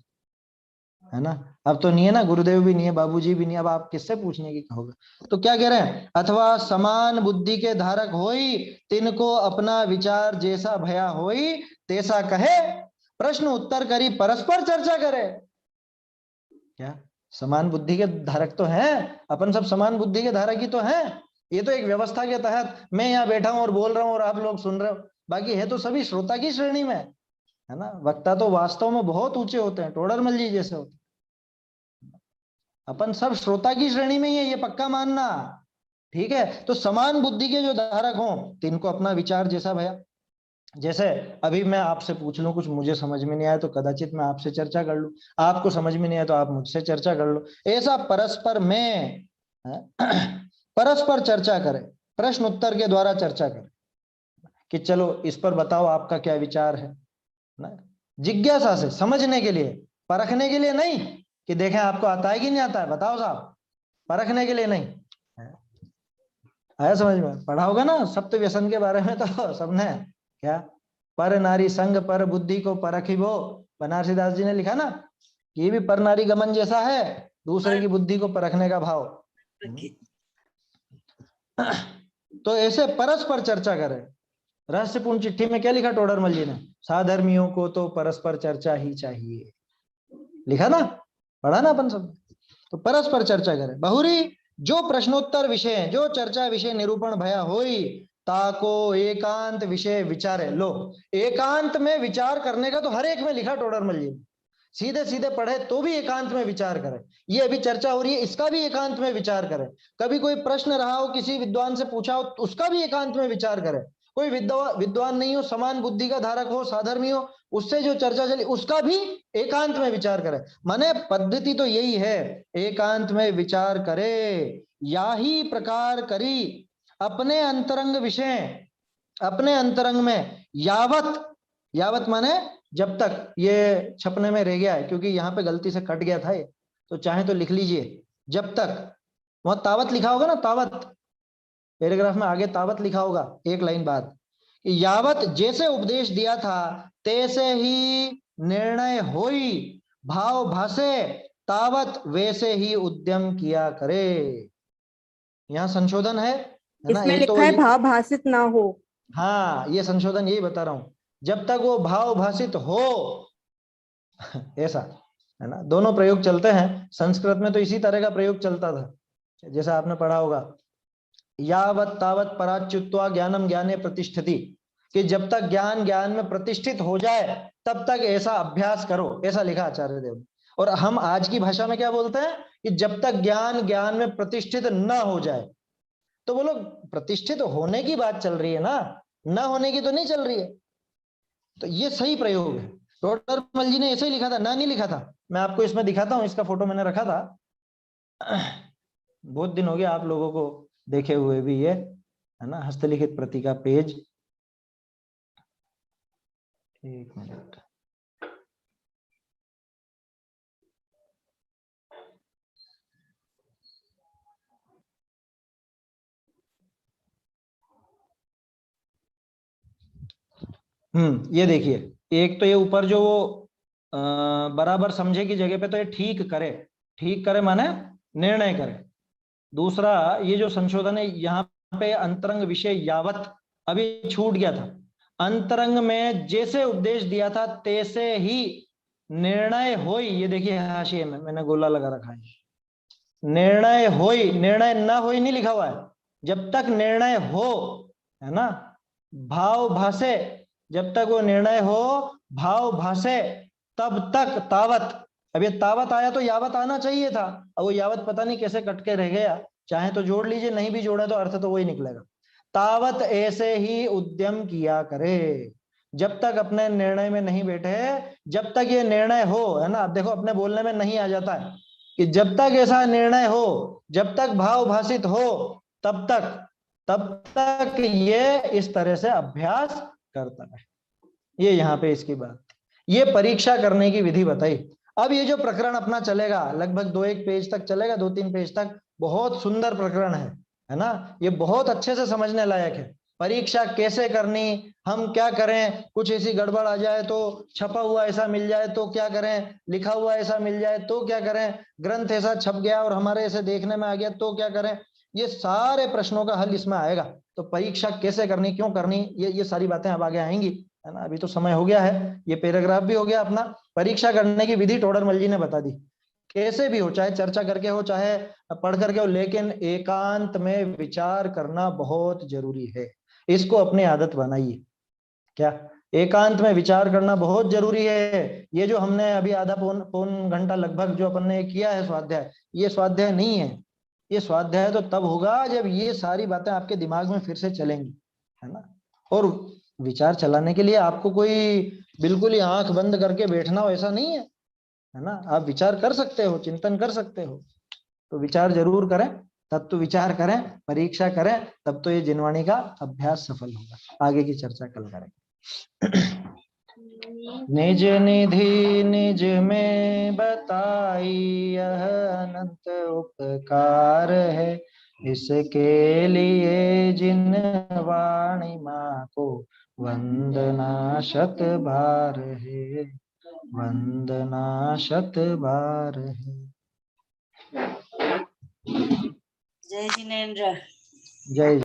है ना। अब तो नहीं है ना, गुरुदेव भी नहीं है, बाबूजी भी नहीं है, अब आप किससे पूछने की कहोगे। तो क्या कह रहे हैं, अथवा समान बुद्धि के धारक होई, तिनको अपना विचार जैसा भया होई, तैसा कहे, प्रश्न उत्तर करी परस्पर चर्चा करे। क्या समान बुद्धि के धारक तो हैं, अपन सब समान बुद्धि के धारक ही तो हैं। ये तो एक व्यवस्था के तहत मैं यहाँ बैठा हूं और बोल रहा हूं और आप लोग सुन रहे हो, बाकी है तो सभी श्रोता की श्रेणी में, है ना। वक्ता तो वास्तव में बहुत ऊंचे होते हैं, टोडरमल जी जैसे होते हैं। अपन सब श्रोता की श्रेणी में ही है, ये पक्का मानना, ठीक है। तो समान बुद्धि के जो धारक हों, तिनको अपना विचार जैसा भया, जैसे अभी मैं आपसे पूछ लूं, कुछ मुझे समझ में नहीं आया तो कदाचित मैं आपसे चर्चा कर लूं, आपको समझ में नहीं आया तो आप मुझसे चर्चा कर लो, ऐसा परस्पर में परस्पर चर्चा करें, प्रश्न उत्तर के द्वारा चर्चा करें कि चलो इस पर बताओ आपका क्या विचार है ना। जिज्ञासा से, समझने के लिए, परखने के लिए नहीं कि देखें आपको आता है कि नहीं आता है, बताओ साहब, परखने के लिए नहीं। आया समझ में, पढ़ा होगा ना सप्त व्यसन के बारे में तो सबने, क्या पर नारी संग पर बुद्धि को परखिबो, बनारसी दास जी ने लिखा ना, ये भी पर नारी गमन जैसा है, दूसरे की बुद्धि को परखने का भाव। तो ऐसे परस्पर चर्चा करें। रहस्यपूर्ण चिट्ठी में क्या लिखा टोडरमल जी ने, साधर्मियों को तो परस्पर चर्चा ही चाहिए, लिखा ना, पढ़ा ना अपन सब। तो परस्पर चर्चा करें। बहुरी जो प्रश्नोत्तर विषय, जो चर्चा विषय निरूपण भया होई, ताको एकांत विषय विचारे। लो, एकांत में विचार करने का तो हर एक में लिखा टोडरमल जी, सीधे सीधे पढ़े तो भी एकांत में विचार करें। ये अभी चर्चा हो रही है, इसका भी एकांत में विचार करें। कभी कोई प्रश्न रहा हो, किसी विद्वान से पूछा हो, तो उसका भी एकांत में विचार करें। कोई विद्वान नहीं हो, समान बुद्धि का धारक हो, साधर्मी हो, उससे जो चर्चा चली उसका भी एकांत में विचार करें। माने पद्धति तो यही है, एकांत में विचार करे, या ही प्रकार करी अपने अंतरंग विषय, अपने अंतरंग में यावत माने जब तक, ये छपने में रह गया है क्योंकि यहाँ पे गलती से कट गया था ये, तो चाहे तो लिख लीजिए, जब तक, वहां तावत लिखा होगा ना, तावत पैराग्राफ में आगे तावत लिखा होगा एक लाइन बाद, कि यावत जैसे उपदेश दिया था तैसे ही निर्णय होई, भाव भाषे तावत वैसे ही उद्यम किया करे। यहाँ संशोधन है ना, इसमें एक लिखा तो है भाव भाषित ना हो। हाँ, ये संशोधन यही बता रहा हूं, जब तक वो भाव भाषित हो ऐसा, है ना। दोनों प्रयोग चलते हैं, संस्कृत में तो इसी तरह का प्रयोग चलता था, जैसे आपने पढ़ा होगा, यावत तावत पराच्युत्वा ज्ञानम ज्ञाने प्रतिष्ठति, कि जब तक ज्ञान ज्ञान में प्रतिष्ठित हो जाए तब तक ऐसा अभ्यास करो, ऐसा लिखा आचार्य देव ने। और हम आज की भाषा में क्या बोलते हैं कि जब तक ज्ञान ज्ञान में प्रतिष्ठित न हो जाए। तो बोलो, प्रतिष्ठित होने की बात चल रही है ना, न होने की तो नहीं चल रही है। तो ये सही प्रयोग है। टोडरमल जी ने ऐसे ही लिखा था ना, नहीं लिखा था, मैं आपको इसमें दिखाता हूं, इसका फोटो मैंने रखा था, बहुत दिन हो गया आप लोगों को देखे हुए भी, ये है ना, हस्तलिखित प्रति का पेज, एक मिनट, ये देखिए, एक तो ये ऊपर जो बराबर समझे की जगह पे तो ये ठीक करे माने निर्णय करे। दूसरा, ये जो संशोधन है यहाँ पे अंतरंग विषय यावत अभी छूट गया था, अंतरंग में जैसे उपदेश दिया था तैसे ही निर्णय होई। ये देखिए हाशिए में मैंने गोला लगा रखा है, निर्णय होई, निर्णय न होई नहीं लिखा हुआ है। जब तक निर्णय हो, है ना, भाव भाषे, जब तक वो निर्णय हो भाव भाषे तब तक तावत। अब ये तावत आया तो यावत आना चाहिए था, अब वो यावत पता नहीं कैसे कट के रह गया। चाहे तो जोड़ लीजिए, नहीं भी जोड़ा तो अर्थ तो वही निकलेगा। तावत ऐसे ही उद्यम किया करे, जब तक अपने निर्णय में नहीं बैठे, जब तक ये निर्णय हो, है ना। अब देखो अपने बोलने में नहीं आ जाता है कि जब तक ऐसा निर्णय हो, जब तक भाव भाषित हो, तब तक ये इस तरह से अभ्यास करता है। ये यहाँ पे इसकी बात, ये परीक्षा करने की विधि बताई। अब ये जो प्रकरण अपना चलेगा लगभग 2-1 पेज तक चलेगा, 2-3 पेज तक, बहुत सुंदर प्रकरण है ना। ये बहुत अच्छे से समझने लायक है। परीक्षा कैसे करनी, हम क्या करें, कुछ ऐसी गड़बड़ आ जाए तो, छपा हुआ ऐसा मिल जाए तो क्या करें, लिखा हुआ ऐसा मिल जाए तो क्या करें, ग्रंथ ऐसा छप गया और हमारे ऐसे देखने में आ गया तो क्या करें। ये सारे प्रश्नों का हल इसमें आएगा। तो परीक्षा कैसे करनी, क्यों करनी, ये सारी बातें अब आगे आएंगी, है ना। अभी तो समय हो गया है, ये पैराग्राफ भी हो गया अपना। परीक्षा करने की विधि टोडरमल जी ने बता दी, कैसे भी हो, चाहे चर्चा करके हो चाहे पढ़ करके हो, लेकिन एकांत में विचार करना बहुत जरूरी है। इसको अपनी आदत बनाइए। क्या, एकांत में विचार करना बहुत जरूरी है। ये जो हमने अभी आधा पौन घंटा लगभग जो अपन ने किया है स्वाध्याय, ये स्वाध्याय नहीं है। ये स्वाध्याय तो तब होगा जब ये सारी बातें आपके दिमाग में फिर से चलेंगी, है ना। और विचार चलाने के लिए आपको कोई बिल्कुल ही आंख बंद करके बैठना हो ऐसा नहीं है ना। आप विचार कर सकते हो, चिंतन कर सकते हो, तो विचार जरूर करें, तब तो विचार करें, परीक्षा करें, तब तो ये जिनवाणी का अभ्यास सफल होगा। आगे की चर्चा कल करेंगे। निज निधि निज में बताई यह अनंत उपकार है, इसके लिए जिन वाणी माँ को वंदना शत बार है, वंदना शत बार है। जय जिनेन्द्र। जय